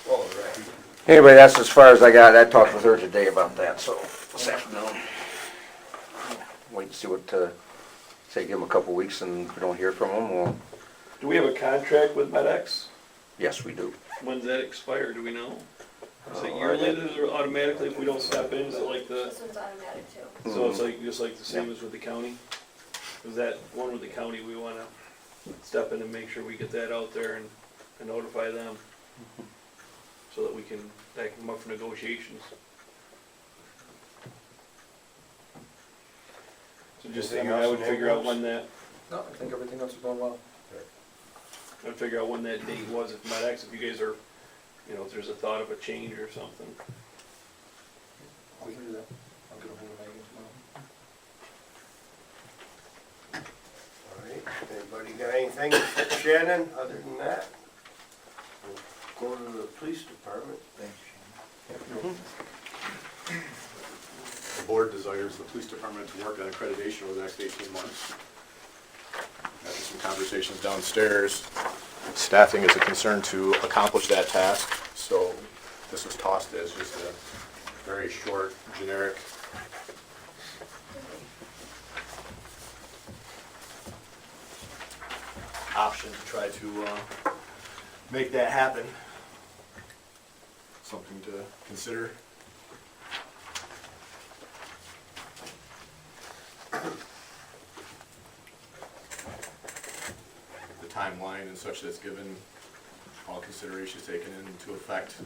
Oh, right. Anyway, that's as far as I got. I talked with her today about that, so this afternoon. Wait and see what, say give them a couple weeks and if we don't hear from them, well, Do we have a contract with MedX? yes, we do. When's that expire, do we know? Is it Oh, yearly, is it automatically if we don't step in, is it like the, This one's automatic too. so it's like, just like the same as with the county? Is that one with the county, we wanna step in and make sure we get that out there and notify them? So that we can, that can come up for negotiations. So just, I mean, I would figure out when that, No, I think everything else is going well. I'd figure out when that date was, if MedX, if you guys are, you know, if there's a thought of a change or something. We can do that. I'll get a hold of Megan tomorrow. All right, anybody got anything, Shannon, other than that? We'll go to the police department. The board desires the police department to work on accreditation over the next 18 months. Having some conversations downstairs. Staffing is a concern to accomplish that task, so this was tossed as just a very short, generic option to try to make that happen. Something to consider. The timeline and such that's given, all considerations taken into effect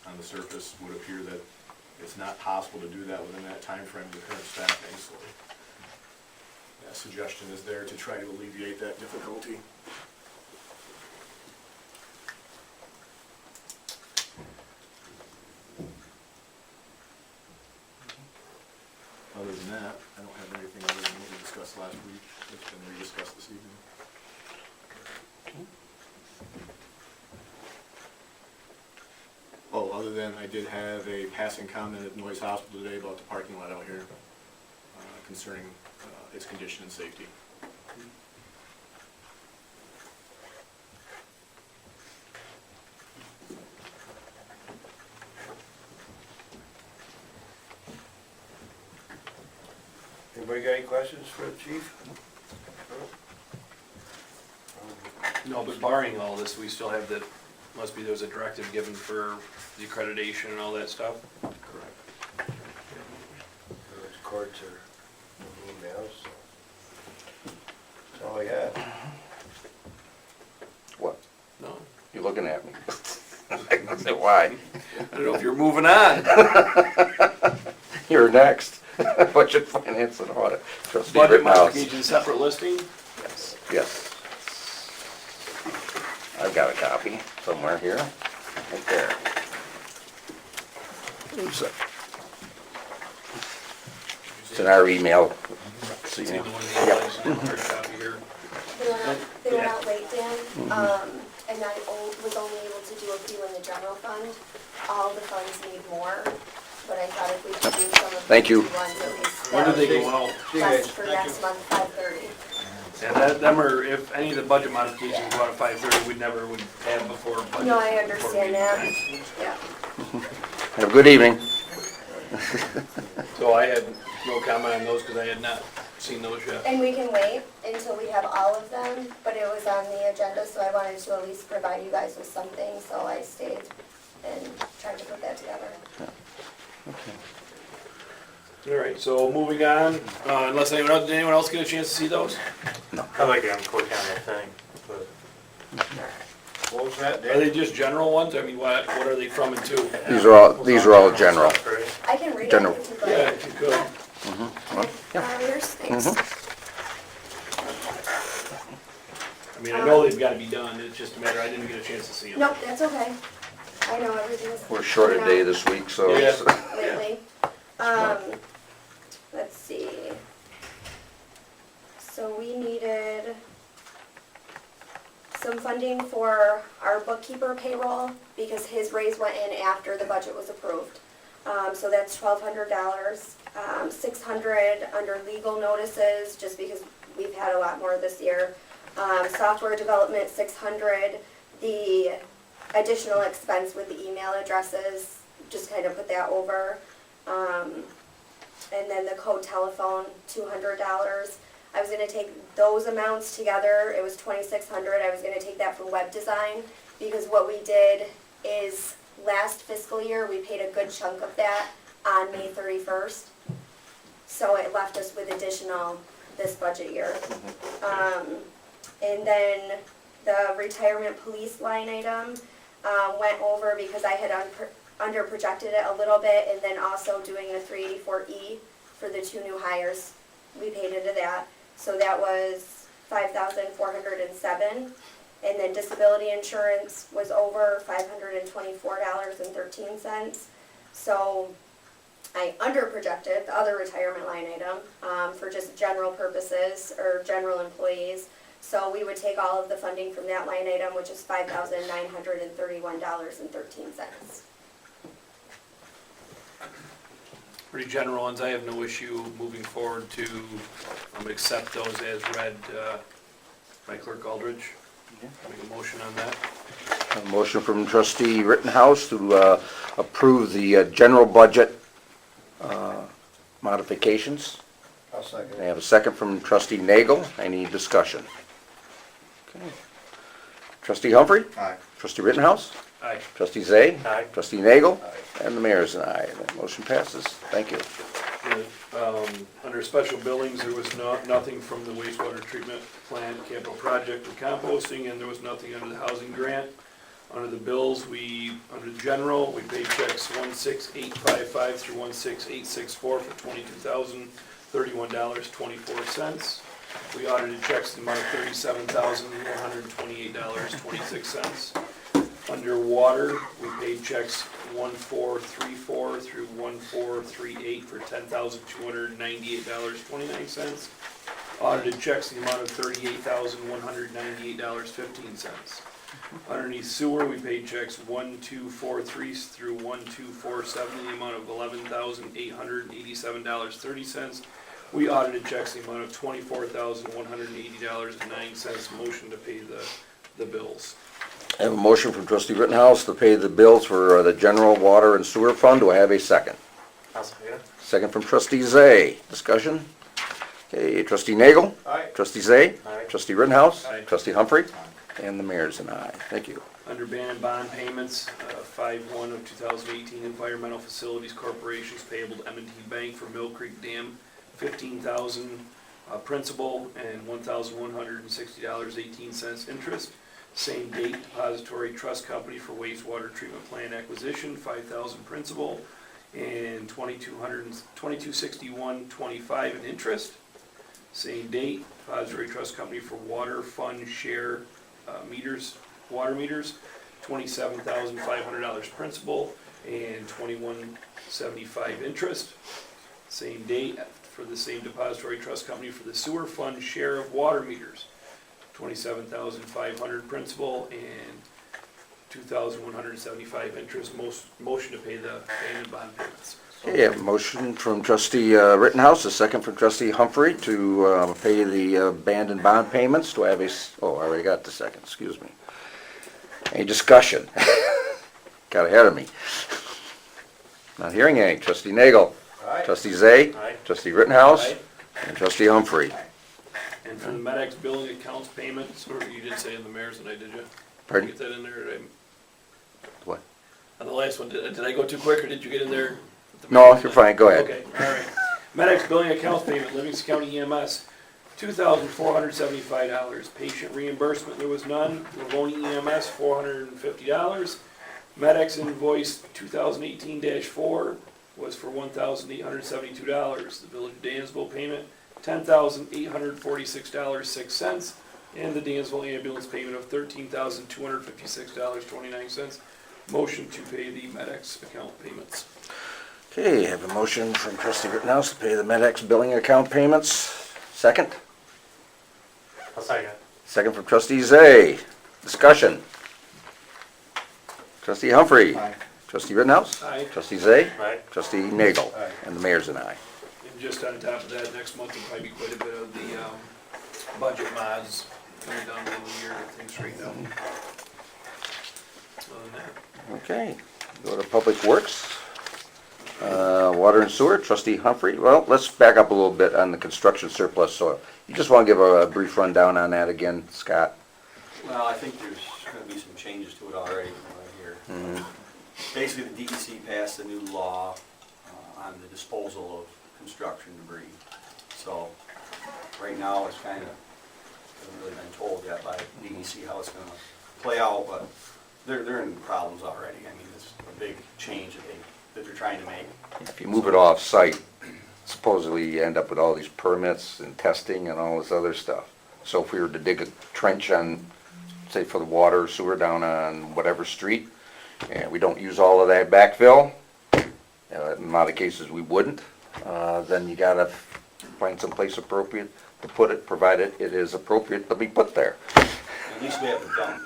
on the surface, would appear that it's not possible to do that within that time frame with current staffing, so that suggestion is there to try to alleviate that difficulty. Other than that, I don't have anything other than what we discussed last week, that's been rediscussed this evening. Oh, other than I did have a passing comment at Noyes Hospital today about the parking lot out here concerning its condition and safety. Anybody got any questions for the chief? No, but barring all this, we still have the, must be, there was a directive given for the accreditation and all that stuff? Correct. Those courts are emails, so. That's all I got. What? No? You looking at me? I said, why? I don't know if you're moving on. You're next. Budget, finance, and audit. Trustee Budget Rittenhouse. modification, separate listing? Yes. Yes. I've got a copy somewhere here, right there. Oops. It's in our email. So, It's you either know. one of the others, you know, hard copy here. They went out late, Dan, and I was only able to do a few in the general fund. All the funds need more, but I thought if we could do some of the Thank you. ones at least. When did they go out? That's for next month, 5:30. Yeah, them are, if any of the budget modifications go out at 5:30, we never would have before budget. No, I before understand that, meeting. yeah. Have a good evening. So I had no comment on those because I had not seen those yet. And we can wait until we have all of them, but it was on the agenda, so I wanted to at least provide you guys with something, so I stayed and tried to put that together. All right, so moving on, unless anyone else, did anyone else get a chance to see those? I'd like to have them quick on that thing, but What was that, Are Dan? they just general ones? I mean, what are they from and to? These are all general. stuff, right? I can read it General. if you'd Yeah, like. if you could. Here's, thanks. I mean, I know they've got to be done, it's just a matter, I didn't get a chance to see them. Nope, that's okay. I know everything's. We're short a day this week, so. Yeah. Lately. Let's see. So we needed some funding for our bookkeeper payroll because his raise went in after the budget was approved. So that's $1,200, $600 under legal notices, just because we've had a lot more this year. Software development, $600. The additional expense with the email addresses, just kind of put that over. And then the code telephone, $200. I was gonna take those amounts together, it was $2,600, I was gonna take that from web design, because what we did is, last fiscal year, we paid a good chunk of that on May 31st. So it left us with additional this budget year. And then the retirement police line item went over because I had under projected it a little bit, and then also doing the 384E for the 2 new hires. We paid into that. So that was $5,407. And then disability insurance was over $524.13. So I under projected the other retirement line item for just general purposes or general employees. So we would take all of the funding from that line item, which is $5,931.13. Pretty general ones, I have no issue moving forward to accept those as read by Clerk Aldridge. Make a motion on that. A motion from trustee Rittenhouse to approve the general budget modifications. I'll second I it. have a second from trustee Nagel. Any discussion? Okay. Trustee Humphrey? Aye. Trustee Rittenhouse? Aye. Trustee Zay? Aye. Trustee Nagel? And the mayor's an aye. That motion passes. Thank you. Under special billings, there was nothing from the wastewater treatment plant capital project and composting, and there was nothing under the housing grant. Under the bills, under general, we paid checks 16855 through 16864 for $22,031.24. We audited checks in the amount of $37,128.26. Under water, we paid checks 1434 through 1438 for $10,298.29. Audited checks in the amount of $38,198.15. Underneath sewer, we paid checks 1243 through 1247 in the amount of $11,887.30. We audited checks in the amount of $24,180.09. Motion to pay the bills. I have a motion from trustee Rittenhouse to pay the bills for the general water and sewer fund. Do I have a second? I'll second it. Second from trustee Zay. Discussion? Okay, trustee Nagel? Aye. Trustee Zay? Aye. Trustee Rittenhouse? Aye. Trustee Humphrey? And the mayor's an aye. Thank you. Under ban and bond payments, 5/1 of 2018, Environmental Facilities Corporations payable to M&T Bank for Mill Creek Dam, $15,000 principal and $1,160.18 interest. Same date, Depository Trust Company for wastewater treatment plant acquisition, $5,000 principal and $2261.25 in interest. Same date, Depository Trust Company for water fund share water meters, $27,500 principal and $2175 interest. Same date for the same Depository Trust Company for the sewer fund share of water meters, $27,500 principal and $2,175 interest. Motion to pay the ban and bond payments. Okay, I have a motion from trustee Rittenhouse, a second from trustee Humphrey to pay the band and bond payments. Do I have I already got the second, excuse me. Any discussion? Got ahead of me. Not hearing any. Trustee Nagel. Aye. Trustee Zay. Aye. Trustee Rittenhouse. Aye. And trustee Humphrey. And for the MedX billing accounts payments, or you didn't say in the mayor's tonight, did you? Pardon? Did you get that in there? Or did What? On the last one, did I go too quick, or did you get in there? with the No, mayor's you're tonight? fine. Go ahead. Okay, all right. MedX billing accounts payment, Livingston County EMS, $2,475. Patient reimbursement, there was none. Livonia EMS, $450. MedX invoice 2018-4 was for $1,872. The Village of Dansville payment, $10,846.06. And the Dansville ambulance payment of $13,256.29. Motion to pay the MedX account payments. Okay, I have a motion from trustee Rittenhouse to pay the MedX billing account payments. Second? I'll second it. Second from trustee Zay. Discussion. Trustee Humphrey. Aye. Trustee Rittenhouse. Aye. Trustee Zay. Aye. Trustee Nagel. Aye. And the mayor's an aye. And just on top of that, next month will probably be quite a bit of the budget mods coming down the end of the year, get things straightened out. Other than that, Okay, go to Public Works. Water and Sewer, trustee Humphrey. Well, let's back up a little bit on the construction surplus soil. You just want to give a brief rundown on that again, Scott? Well, I think there's gonna be some changes to it already from what I hear. Basically, the DEC passed a new law on the disposal of construction debris. So, right now, it's kind of, hasn't really been told yet by DEC how it's gonna play out, but they're in problems already. I mean, it's a big change that they're trying to make. If you move it off-site, supposedly you end up with all these permits and testing and all this other stuff. So if we were to dig a trench on, say for the water or sewer down on whatever street, and we don't use all of that backfill, in a lot of cases we wouldn't, then you gotta find someplace appropriate to put it, provided it is appropriate to be put there. At least we have a dump.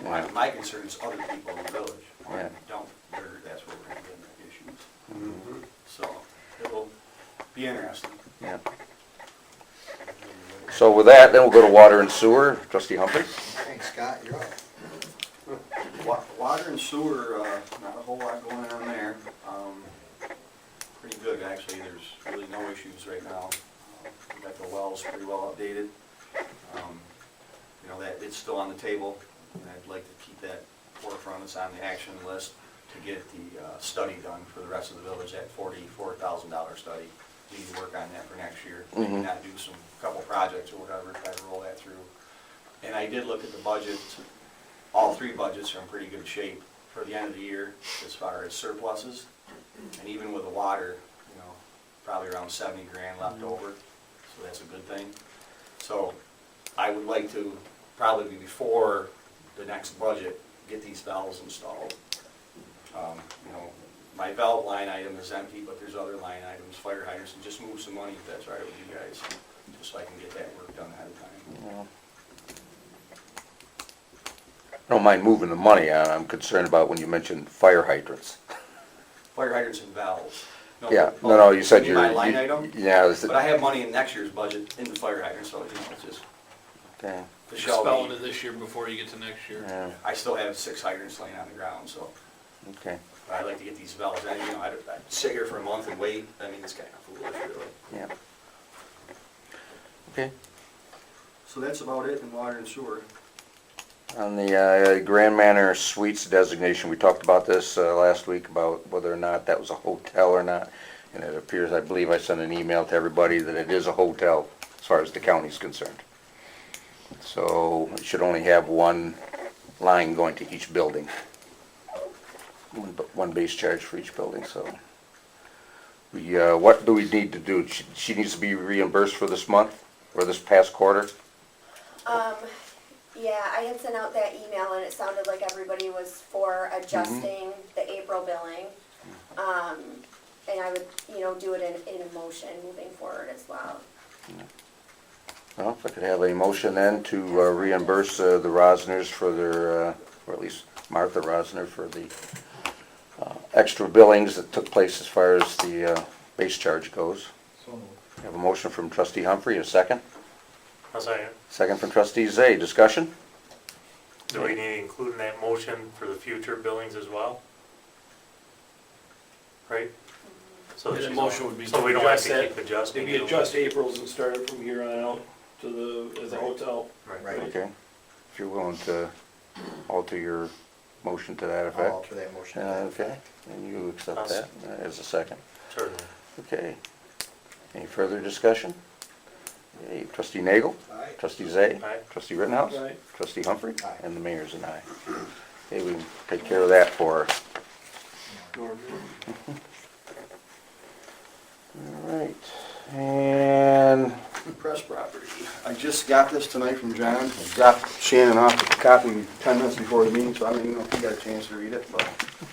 where my concern is other people in the village. Where Yeah. we don't, that's where we're gonna get into issues. So, it'll be interesting. Yeah. So with that, then we'll go to water and sewer. Trustee Humphrey? Thanks, Scott, you're up. Water and sewer, not a whole lot going on there. Pretty good, actually, there's really no issues right now. We got the wells pretty well updated. You know, that, it's still on the table, and I'd like to keep that forefront, it's on the action list to get the study done for the rest of the village, that $44,000 study. We need to work on that for next year, maybe not do some, couple projects or whatever, try to roll that through. And I did look at the budget, all three budgets are in pretty good shape for the end of the year as far as surpluses. And even with the water, you know, probably around 70 grand left over, so that's a good thing. So I would like to, probably before the next budget, get these valves installed. You know, my valve line item is empty, but there's other line items, fire hydrants, and just move some money if that's right with you guys, just so I can get that work done ahead of time. I don't mind moving the money on, I'm concerned about when you mentioned fire hydrants. Fire hydrants and valves. Yeah, no, you said mean you're. my line item? Yeah, But I have money in next year's budget in the fire hydrant, so you know, it's just okay, the Expel shell. into this year before you get to next year. yeah, I still have 6 hydrants laying on the ground, so okay, I'd like to get these valves in. You know, I'd sit here for a month and wait. I mean, it's kind of foolish, really. yeah. Okay, So that's about it in water and sewer. on the Grand Manor Suites designation, we talked about this last week, about whether or not that was a hotel or not. And it appears, I believe I sent an email to everybody that it is a hotel, as far as the county's concerned. So it should only have one line going to each building. One base charge for each building, so. We, what do we need to do? She needs to be reimbursed for this month, or this past quarter? Yeah, I had sent out that email and it sounded like everybody was for adjusting the April billing. And I would, you know, do it in a motion moving forward as well. Well, if I could have a motion then to reimburse the Rosners for their, or at least Martha Rosner for the extra billings that took place as far as the base charge goes. I have a motion from trustee Humphrey, a second. I'll second. Second from trustee Zay. Discussion? Do we need to include in that motion for the future billings as well? Right? So Yeah, the she's- motion would be So we to don't have adjust to that. keep adjusting. Maybe adjust April's and start it from here on out to the, as a hotel. Right. Okay. If you're willing to alter your motion to that I'll effect. alter that motion. Okay, and you accept that as a second. Certainly. Okay. Any further discussion? Okay, trustee Nagel? Aye. Trustee Zay? Aye. Trustee Rittenhouse? Aye. Trustee Humphrey? Aye. And the mayor's an aye. Okay, we can take care of that for her. All right, and Press property. I just got this tonight from John. I dropped Shannon off with a copy 10 minutes before the meeting, so I don't even know if you got a chance to read it, but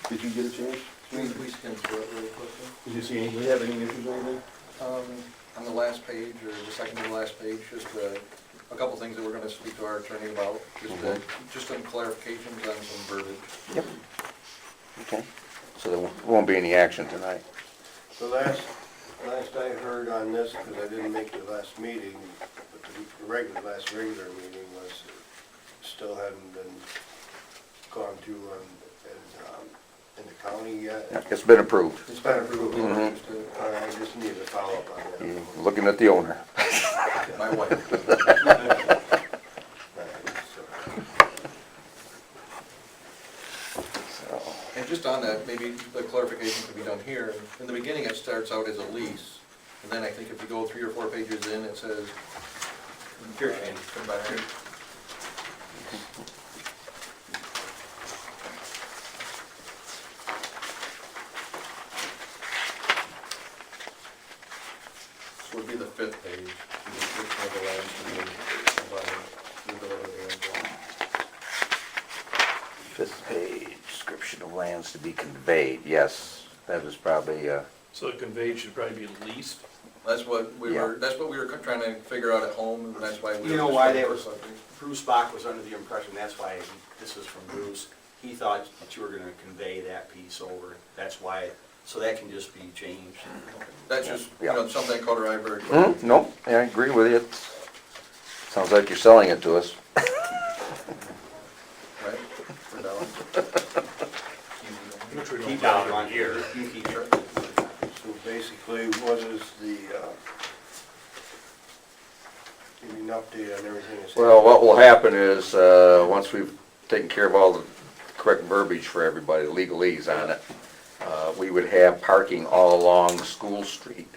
did you get a chance? We skimmed through it really quickly. Did you see any, do you have any issues or anything? On the last page, or the second to the last page, just a couple things that we're gonna speak to our attorney about, just some clarifications on some verbiage. okay, so there won't be any action tonight. The last I heard on this, because I didn't make the last meeting, but the last regular meeting was, still hadn't been gone to in the county yet. It's been approved. It's been approved. Mhm. I just need to follow up on that. You're looking at the owner. My wife. So, And just on that, maybe the clarification could be done here. In the beginning, it starts out as a lease, and then I think if you go 3 or 4 pages in, it says. Here, Shane. Come back here. So it would be the 5th page, the description of the land to be fifth page, description of lands to be conveyed, yes, that is probably, So the conveyed should probably be leased. That's what we Yeah. were, that's what we were trying to figure out at home, and that's why we. You know were why just they going were, for something. Bruce Bach was under the impression, that's why, this is from Bruce, he thought that you were gonna convey that piece over, that's why, so that can just be changed. That's just, you Yeah. know, something that caught our eye very quickly. no, I agree with you. Sounds like you're selling it to us. Right? For that one. down on here, you keep track. So basically, what is the, give me an update on everything that's. Well, what will happen is, once we've taken care of all the correct verbiage for everybody, the legalese on it, we would have parking all along School Street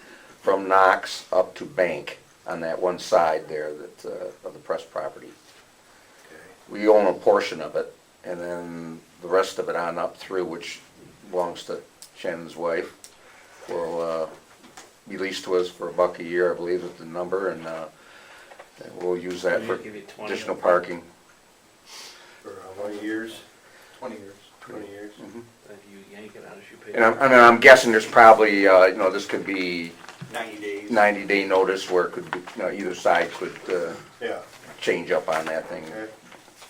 from Knox up to Bank on that one side there that, of the press property. We own a portion of it, and then the rest of it on up through, which belongs to Shannon's wife, will be leased to us for $1 a year, I believe is the number, and we'll use that for Give you 20. additional parking. For how many years? 20 years. 20 years? If you yank it out, you pay. And I'm guessing there's probably, this could be 90 days. 90-day notice where it could be, either side could Yeah. change up on that thing. Okay.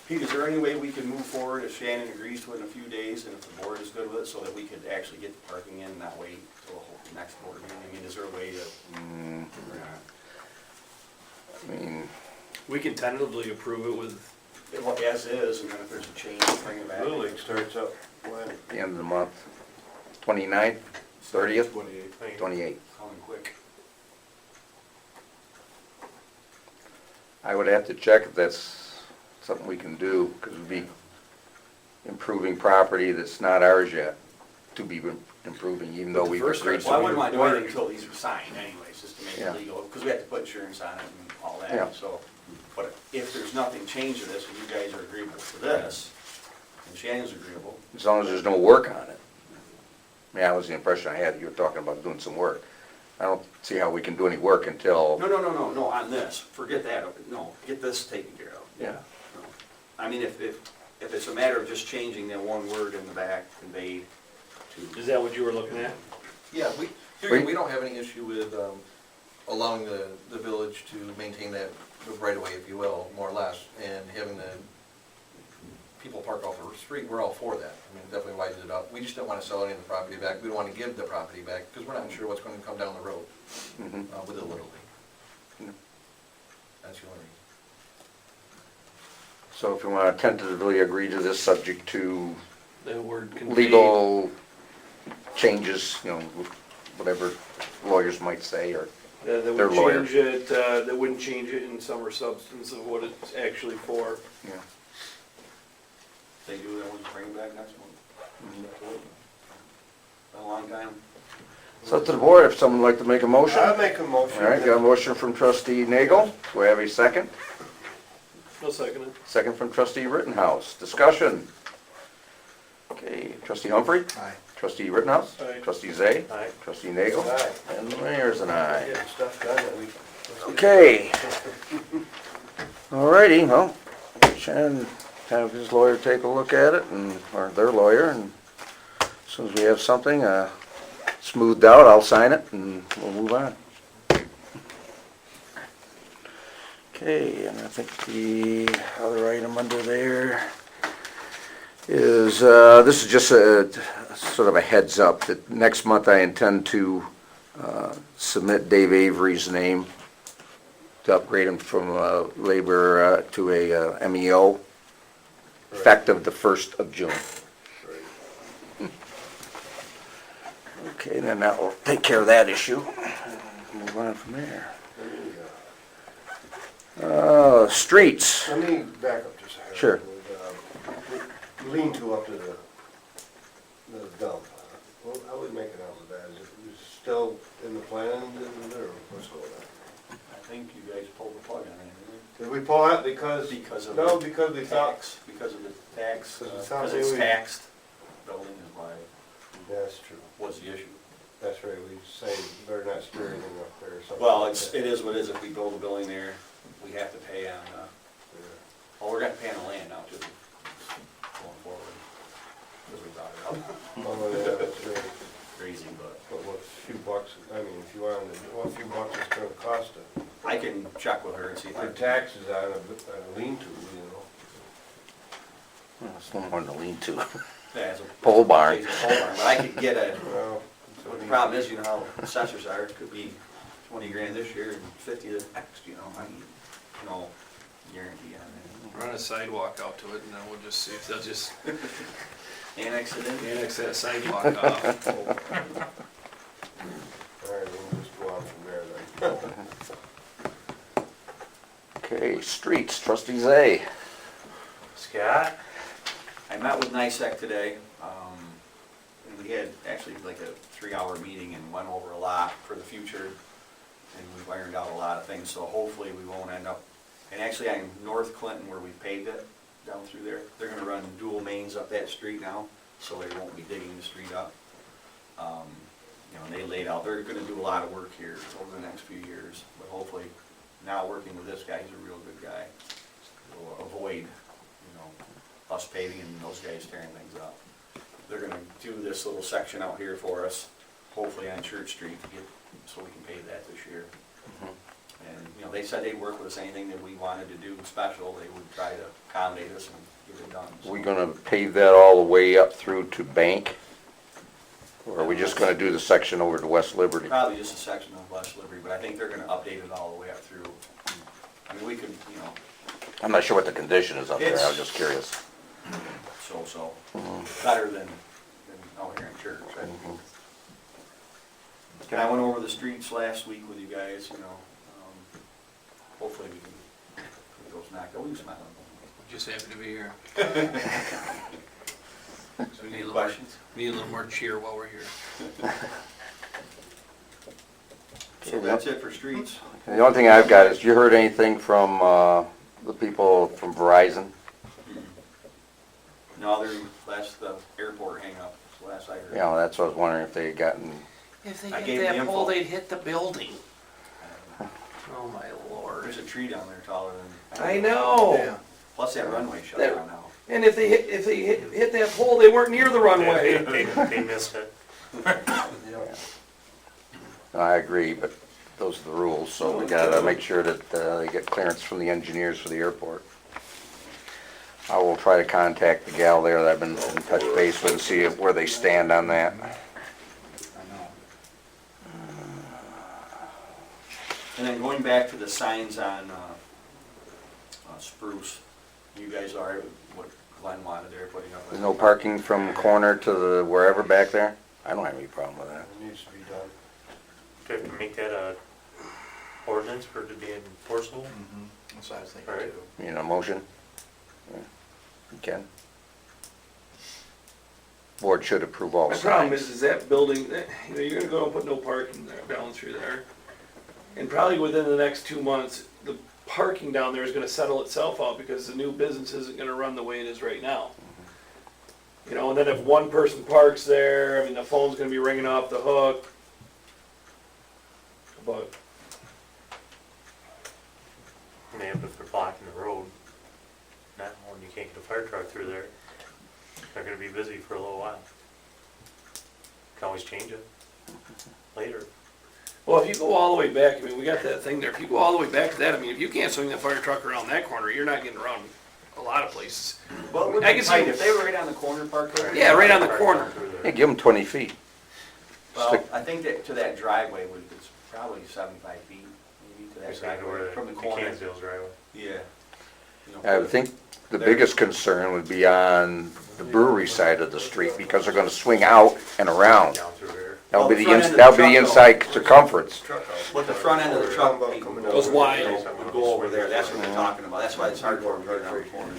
Pete, is there any way we can move forward if Shannon agrees to it in a few days and if the board is good with it, so that we could actually get the parking in and not wait till the next board meeting? I mean, is there a way to? Mm, I mean, We can tentatively approve it with, As is, and then if there's a change, bring it back. Little League starts up when? the end of the month, 29th, 30th, 28th. 28th. Coming quick. I would have to check if that's something we can do, because it'd be improving property that's not ours yet, to be improving, even though we've agreed Well, I to. wouldn't mind doing anything until these are signed anyways, just to make Yeah. it legal, because we have to put insurance on it and all Yeah. that, so. But if there's nothing changed to this, and you guys are agreeable to this, and Shannon's agreeable, As long as there's no work on it. I mean, that was the impression I had, you were talking about doing some work. I don't see how we can do any work until, no, on this, forget that, no, get this taken care of. yeah. No. I mean, if it's a matter of just changing that one word in the back, conveyed to. is that what you were looking at? Yeah, we don't have any issue with allowing the village to maintain that right away, if you will, more or less, and having the people park off the street, we're all for that. I mean, definitely widens it up. We just don't want to sell any of the property back. We don't want to give the property back, because we're not sure what's going to come down the road Mhm. with the Little League. Yeah. That's the only reason. So if you want to tentatively agree to this, subject to The word conveyed. legal changes, whatever lawyers might say, or, That Their would lawyer. change it, that wouldn't change it in sum or substance of what it's actually for. They do, then we'll just bring it back next month. Been a long time. it's up to the board if someone would like to make a motion. I'll make a motion. All right, got a motion from trustee Nagel. Do we have a second? No second it. Second from trustee Rittenhouse. Discussion. Okay, trustee Humphrey? Aye. Trustee Rittenhouse? Aye. Trustee Zay? Aye. Trustee Nagel? Aye. And the mayor's an aye. Getting stuff done that we. Okay. All righty, well, Shannon, have his lawyer take a look at it, or their lawyer, and as soon as we have something smoothed out, I'll sign it, and we'll move on. Okay, and I think the other item under there is, this is just a sort of a heads up, that next month I intend to submit Dave Avery's name to upgrade him from labor to a MEO, effective the 1st of June. Okay, then that will take care of that issue. Move on from there. Streets. Let me back up just a second. Sure. Lean to up to the dump. Well, how we make it out with that? Is it still in the plan, or what's going on? I think you guys pulled the plug on it, Did we pull out because? because of. No, the because we thought, tax, because of the tax, Because it sounds because it's like we- taxed, building is why, that's true. was the issue. That's right, we say better not stir anything up there or something. Well, like it that. is what it is, if we build a building there, we have to pay on, well, we're gonna pay on the land now too, going forward, because we brought it up. Oh, yeah, that's right. Crazy, but But what, a few bucks, I mean, if you wanted to, what, a few bucks it's gonna cost to I can check with her and see if I put can. taxes on a lean-to, you know? Well, it's no more than a lean-to. Yeah, it's a- Pole barn. it's a pole barn, but I could get a, Well, but the problem is, you know how assessors are, it could be 20 grand this year and 50 the next, I mean, no guarantee on that. Run a sidewalk out to it, and then we'll just see if they'll just Annex it in? Annex that sidewalk off. All right, we'll just go on from there then. Okay, streets, trustee Zay. Scott? I met with NICEAG today, and we had actually like a 3-hour meeting and went over a lot for the future. And we ironed out a lot of things, so hopefully we won't end up, and actually on North Clinton where we paved it, down through there, they're gonna run dual mains up that street now, so they won't be digging the street up. You know, and they laid out, they're gonna do a lot of work here over the next few years, but hopefully, now working with this guy, he's a real good guy. We'll avoid, you know, us paving and those guys tearing things up. They're gonna do this little section out here for us, hopefully on Church Street to get, so we can pave that this year. And, you know, they said they'd work with us, anything that we wanted to do special, they would try to accommodate us and get it done. We gonna pave that all the way up through to Bank? Or are we just gonna do the section over to West Liberty? Probably just a section of West Liberty, but I think they're gonna update it all the way up through. I mean, we could, you know, I'm not sure what the condition is up there, I was It's- just curious. so, better than out here in church, right? And I went over the streets last week with you guys, you know, hopefully we can get those knocked out. We can smile. Just happy to be here. So we need Any a little, questions? need a little more cheer while we're here. So that's it for streets. The only thing I've got is, you heard anything from, the people from Verizon? No, they're, the airport hang up, last I heard. You know, that's what I was wondering if they had gotten, If they I hit gave the that pole, info. they'd hit the building. Oh my lord. There's a tree down there taller than. I know. Plus that runway shut That- down now. And if they hit that pole, they weren't near the runway. They missed it. I agree, but those are the rules, so we gotta make sure that, they get clearance from the engineers for the airport. I will try to contact the gal there that I've been in touch base with and see where they stand on that. I know. And then going back to the signs on Spruce, you guys are, what Glenn wanted, they're putting up. There's no parking from corner to the wherever back there? I don't have any problem with that. It needs to be done. Do we have to make that a ordinance for it to be enforceable? That's what I was thinking Right. too. You know, motion? Yeah. You can. Board should approve all My signs. problem is that building, you know, you're gonna go and put no parking there, down through there. And probably within the next 2 months, the parking down there is gonna settle itself out because the new business isn't gonna run the way it is right now. You know, and then if one person parks there, I mean, the phone's gonna be ringing off the hook. But, Yeah, but if they're blocking the road, now, when you can't get a fire truck through there, they're gonna be busy for a little while. Can always change it later. well, if you go all the way back, I mean, we got that thing there, if you go all the way back to that, I mean, if you can't swing that fire truck around that corner, you're not getting around a lot of places. Well, it would I be can tight see- if they were right on the corner park there. Yeah, right on the corner. Yeah, give them 20 feet. Well, Stick- I think that to that driveway would, it's probably 75 feet, maybe to that You're saying driveway, where from the the corner. Kansville's driveway. Yeah. You know, I would think the biggest concern would be on the brewery side of the street because they're gonna swing out and around. Down through here. That'll be Well, the, front end of the that'll be the truck, inside circumference. With the front end of the truck, About people coming would out. Goes wide. would go over there, that's what they're talking about, that's why it's hard for them to get around the corner.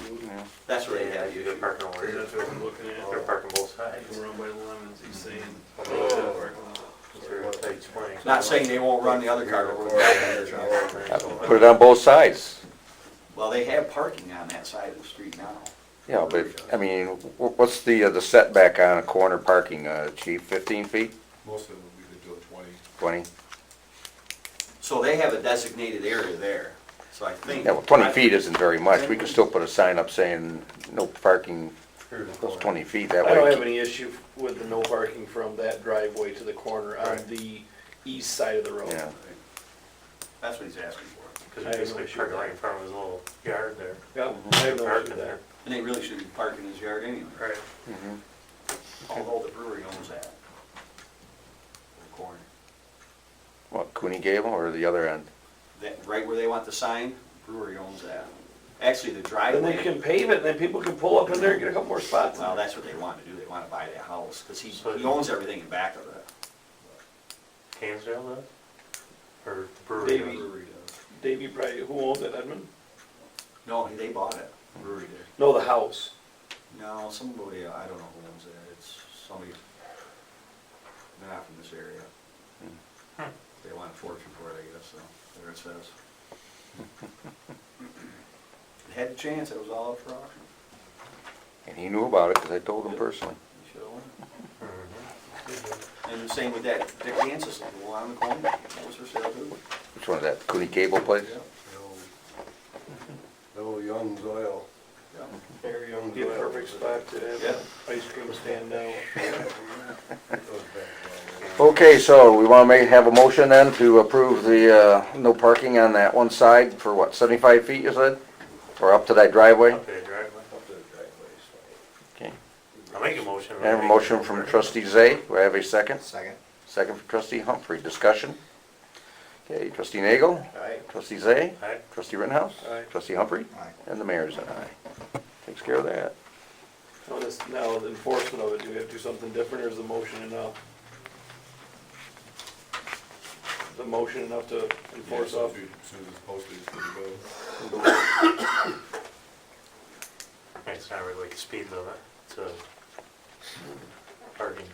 That's where they Yeah, have the they're issue. parking over here. That's what I'm looking at. They're parking both sides. Around by the lemons, he's saying. Through a tight swing. Not saying they won't run the other car over the back end of the truck. Put it on both sides. Well, they have parking on that side of the street now. Yeah, but, I mean, what's the setback on a corner parking, chief, 15 feet, Most of them, we could do it 20. 20? So they have a designated area there, so I think. Yeah, well, 20 feet isn't very much, we could still put a sign up saying no parking Through the those corner. 20 feet, that I don't have way. any issue with the no parking from that driveway to the corner on Right. the east side of the road. Yeah, That's what he's asking for. Because I we have no basically issue park with right that. in front of his little yard there. Yeah, I have no Parking issue with that. And they really shouldn't park in his yard anyway, Right. mhm. although the brewery owns that. The corner. What, Cooney Gable or the other end? That, right where they want the sign, brewery owns that. Actually, the Then driveway. they can pave it, and then people can pull up in there and get a couple more spots. Well, that's what they want to do, they want to buy that house, because he So- owns everything in back of it. Cansdale does? Or the brewery? Davey. Brewery does. Davey, probably, who owns it, Edmund? No, they bought it, brewery did. No, the house. No, somebody, I don't know who owns it, it's somebody, they're not from this area. They want a fortune for it, I guess, so, there it says. It had a chance, it was all up for auction. And he knew about it, because I told him personally. You should've won. Mhm. And the same with that Dick Hansis, the one on the corner, that was for sale too. Which one is that, Cooney Cable place? Yeah. The old Young's Oil, Yeah. Harry Young's Be a Oil. perfect spot to have Yeah. an ice cream stand now. Okay, so we want to have a motion then to approve the, no parking on that one side for what, 75 feet you said? Or up to that driveway? Up there, driveway. Up to the driveway, Okay. I'll make a motion. I have a motion from trustee Zay, do I have a second? Second. Second from trustee Humphrey, discussion? Okay, trustee Nagel, Aye. trustee Zay, Aye. trustee Rittenhouse, Aye. trustee Humphrey, Aye. and the mayor's an aye. Takes care of that. Now, the enforcement of it, do we have to do something different, or is the motion enough? Is the motion enough to enforce Yeah, off? As soon as it's posted, it's good to go. It's not really like a speed limit, it's a parking.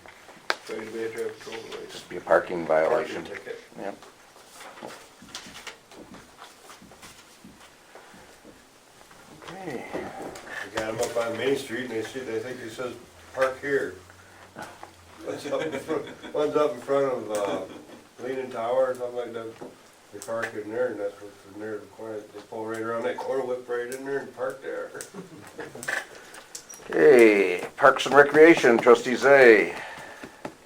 So you'd be a traffic control device. Just be a parking violation. Parking ticket. Yep. Okay. I got them up on Main Street and they think it says park here. One's up in front of Leaning Tower or something like that. They park in there and that's what's near the corner. They pull right around that corner, whip right in there and park there. Okay, Parks and Recreation, trustee Zay.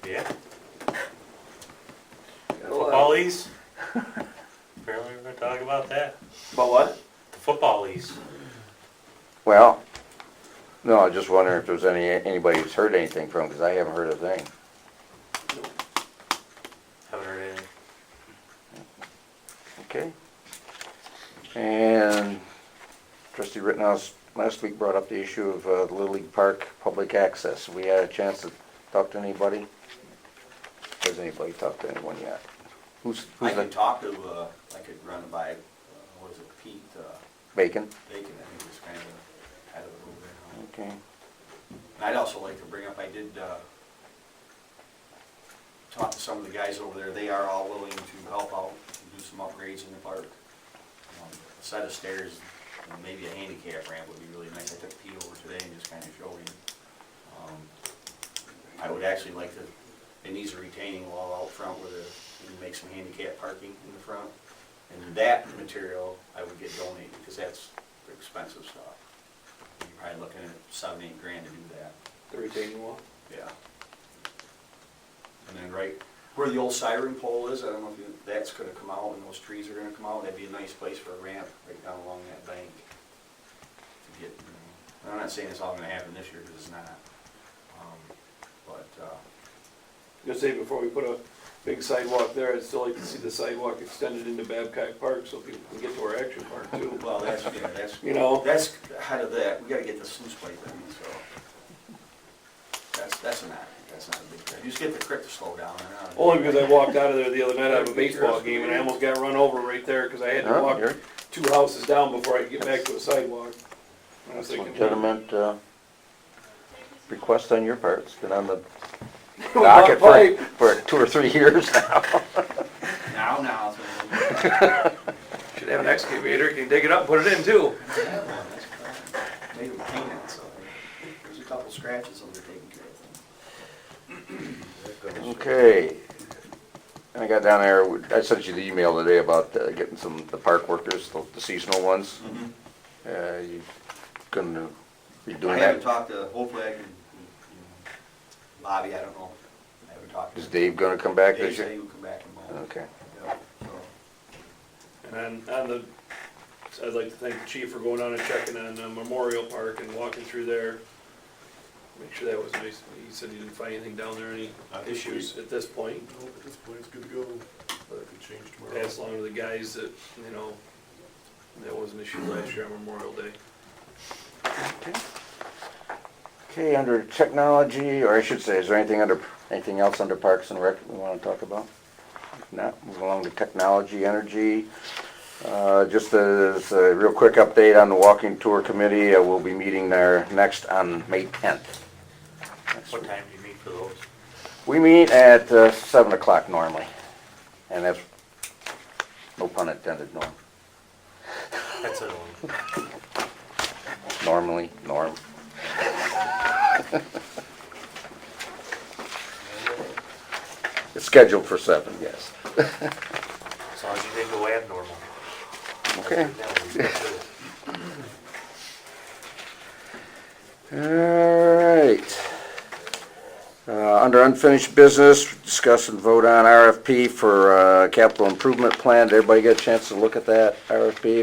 Yeah. Football lease? Apparently we're gonna talk about that. About what? The football lease. Well, no, I just wondering if there's anybody who's heard anything from, because I haven't heard a thing. Haven't heard anything. Okay. And trustee Rittenhouse last week brought up the issue of the Little League Park public access. We had a chance to talk to anybody? Has anybody talked to anyone yet? Who's I could the talk to, I could run it by, what is it, Pete Bacon? Bacon, I think was kind of head of it over there. Okay. And I'd also like to bring up, I did talk to some of the guys over there, they are all willing to help out, and do some upgrades in the park. A set of stairs, and maybe a handicap ramp would be really nice. I took Pete over today and just kind of showed him. I would actually like to, it needs a retaining wall out front where you make some handicap parking in the front. And that material I would get donated, because that's expensive stuff. You're probably looking at $7-8 grand to do that. The retaining wall? Yeah. And then right where the old siren pole is, I don't know if that's gonna come out and those trees are gonna come out, that'd be a nice place for a ramp right down along that bank. To get, and I'm not saying it's all gonna happen this year, because it's not. Just say before we put a big sidewalk there, I'd still like to see the sidewalk extended into Babcock Park so people can get to our action park too. Well, that's, yeah, that's, You know? that's ahead of that, we gotta get the sluice pipe in, so. That's not a big thing, just get the creek to slow down. and, Only because I walked out of there the other night out of a baseball game and I almost got run over right there because I had to Huh? walk You're- 2 houses down before I could get back to a sidewalk. And I was thinking, Legitimate request on your part. It's been on the Well, docket pipe. for 2 or 3 years now. Now. Should have an excavator, can dig it up, and put it in too. Made them paint it, so there's a couple scratches on there taken care of. Okay. I got down there, I sent you the email today about getting the park workers, the seasonal ones. You couldn't be I doing haven't that? talked to, hopefully I can, Bobby, I don't know, I haven't talked to Is him. Dave gonna come back Dave this said year? he would come back and mow. Okay. Yeah, so. And then on the, I'd like to thank the chief for going down and checking on Memorial Park and walking through there. Make sure that was nice. He said he didn't find anything down there, any issues at this point. Nope, at this point, it's good to go, but it could change tomorrow. Pass along to the guys that, you know, That was an issue last year on Memorial Day. Okay, under technology, or I should say, is there anything else under Parks and Rec we want to talk about? If not, move along to technology, energy. Just as a real quick update on the walking tour committee, we'll be meeting there next on May 10th. What time do you meet for those? We meet at 7 o'clock normally, and that's, no pun intended, Norm. That's it on. Normally, Norm. It's scheduled for 7, yes. As long as you didn't go abnormal. Okay. Now, All right. Under unfinished business, discuss and vote on RFP for capital improvement plan. Did everybody get a chance to look at that RFP?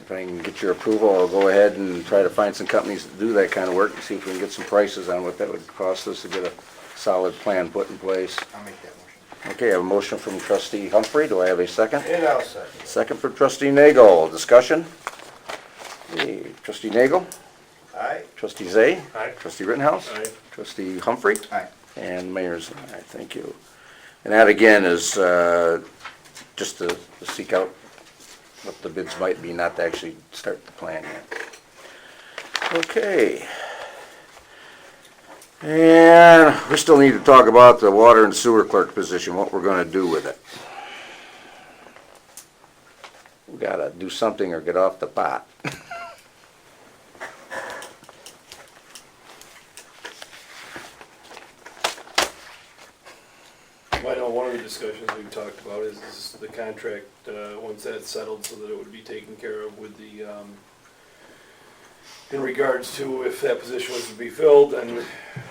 If I can get your approval, I'll go ahead and try to find some companies that do that kind of work and see if we can get some prices on what that would cost us to get a solid plan put in place. I'll make that motion. Okay, I have a motion from trustee Humphrey. Do I have a second? And I'll second. Second for trustee Nagel. Discussion? Okay, trustee Nagel? Aye. Trustee Zay? Aye. Trustee Rittenhouse? Aye. Trustee Humphrey? Aye. And mayor's aye, thank you. And that again is just to seek out what the bids might be, not to actually start the plan yet. Okay. And we still need to talk about the water and sewer clerk position, what we're gonna do with it. We gotta do something or get off the pot. I know one of the discussions we've talked about is the contract, once that's settled, so that it would be taken care of with the, in regards to if that position was to be filled, and,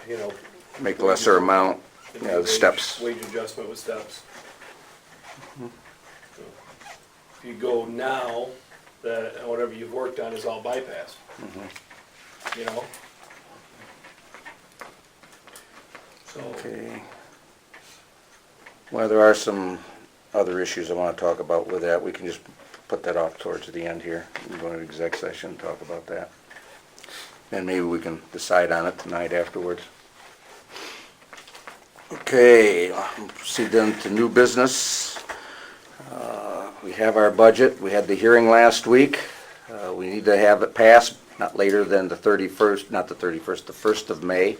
you know. Make lesser amount, and the steps. Wage adjustment with steps. So, if you go now, that, whatever you've worked on is all bypassed, you know? So. Okay. Well, there are some other issues I want to talk about with that. We can just put that off towards the end here. We're going to exec session and talk about that. And maybe we can decide on it tonight afterwards. Okay, proceed then to new business. We have our budget. We had the hearing last week. We need to have it passed not later than the 31st, not the 31st, the 1st of May.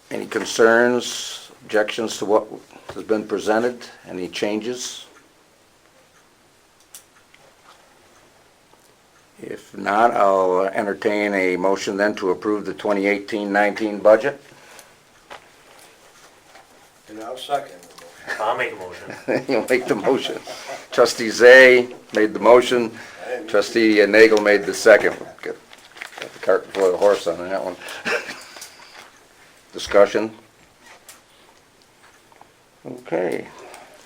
Any concerns, objections to what has been presented? Any changes? If not, I'll entertain a motion then to approve the 2018-19 budget. And I'll second the motion. I'll make a motion. You'll make the motion. Trustee Zay made the motion. Trustee Nagel made the second. Got the cart before the horse on that one. Discussion? Okay.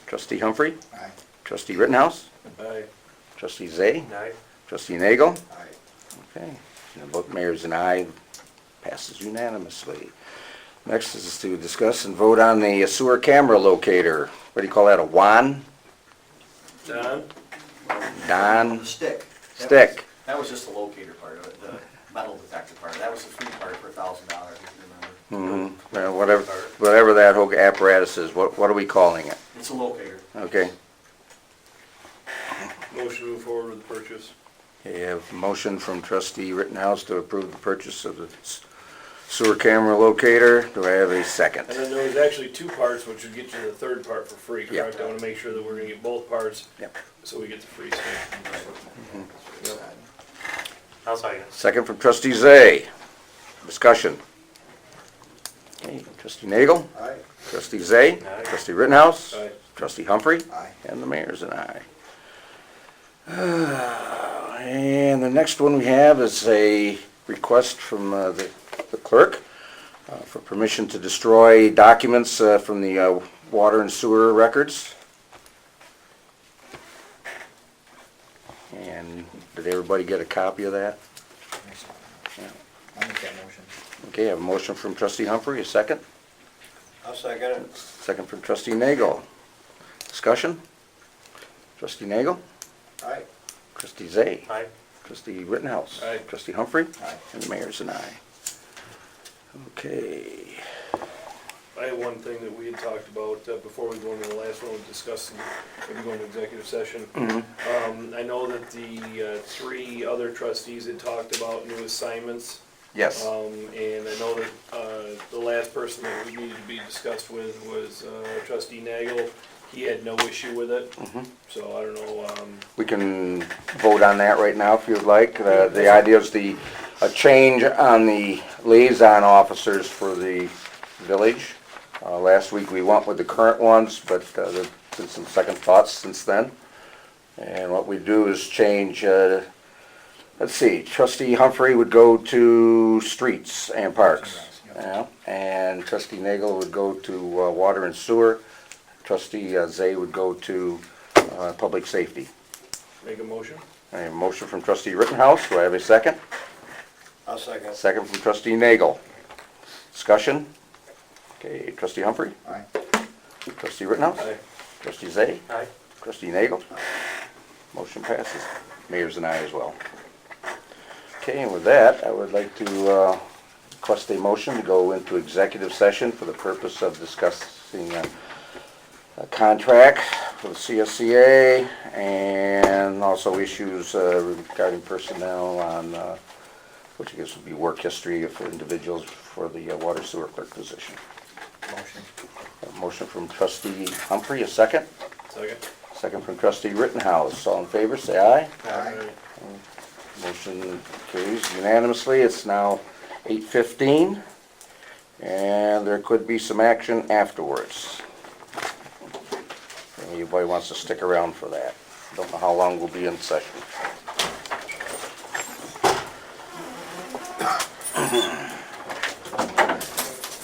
Trustee Humphrey? Aye. Trustee Rittenhouse? Aye. Trustee Zay? Aye. Trustee Nagel? Aye. Okay. And both mayors and I passes unanimously. Next is to discuss and vote on the sewer camera locator. What do you call that, a WAN? Don? Don? The stick. Stick. That was just the locator part of it, the metal detector part. That was the free part for $1,000, if you remember. Mm-hmm. Well, whatever that whole apparatus is, what are we calling it? It's a locator. Okay. Motion to move forward with the purchase. Okay, you have a motion from trustee Rittenhouse to approve the purchase of the sewer camera locator. Do I have a second? And then there was actually two parts, which would get you the third part for free, Yeah. correct? I want to make sure that we're going to get both parts, Yep. so we get the free stuff. Yep. I'll second. Second from trustee Zay. Discussion. Okay, trustee Nagel, Aye. trustee Zay, Aye. trustee Rittenhouse, Aye. trustee Humphrey, Aye. and the mayor's an aye. And the next one we have is a request from the clerk for permission to destroy documents from the water and sewer records. And did everybody get a copy of that? I'll make that motion. Okay, I have a motion from trustee Humphrey, a second. I'll second it. Second from trustee Nagel. Discussion? Trustee Nagel? Aye. Trustee Zay? Aye. Trustee Rittenhouse? Aye. Trustee Humphrey? Aye. And the mayor's an aye. Okay. I have one thing that we had talked about before we go into the last one, we discussed, maybe go into executive session. I know that the three other trustees had talked about new assignments. Yes. And I know that the last person that we needed to be discussed with was trustee Nagel. He had no issue with it, so I don't know, We can vote on that right now if you'd like. The idea is a change on the liaison officers for the village. Last week we went with the current ones, but there's been some second thoughts since then. And what we do is change, let's see, trustee Humphrey would go to streets and parks. Yeah, and trustee Nagel would go to water and sewer. Trustee Zay would go to public safety. make a motion. I have a motion from trustee Rittenhouse. Do I have a second? I'll second. Second from trustee Nagel. Discussion? Okay, trustee Humphrey? Aye. Trustee Rittenhouse? Aye. Trustee Zay? Aye. Trustee Nagel? Motion passes. Mayor's an aye as well. Okay, and with that, I would like to request a motion to go into executive session for the purpose of discussing a contract for the CSCA and also issues regarding personnel on, which I guess would be work history for individuals for the water sewer clerk position. Motion. A motion from trustee Humphrey, a second. Second. Second from trustee Rittenhouse. All in favor, say aye. Aye. Motion carries unanimously. It's now 8:15, and there could be some action afterwards. If anybody wants to stick around for that. Don't know how long we'll be in session.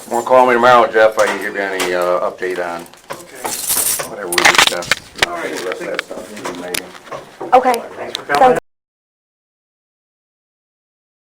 More call me tomorrow, Jeff. I can give you any update on whatever we discussed. All right. The rest of that stuff. Okay. Thanks for coming.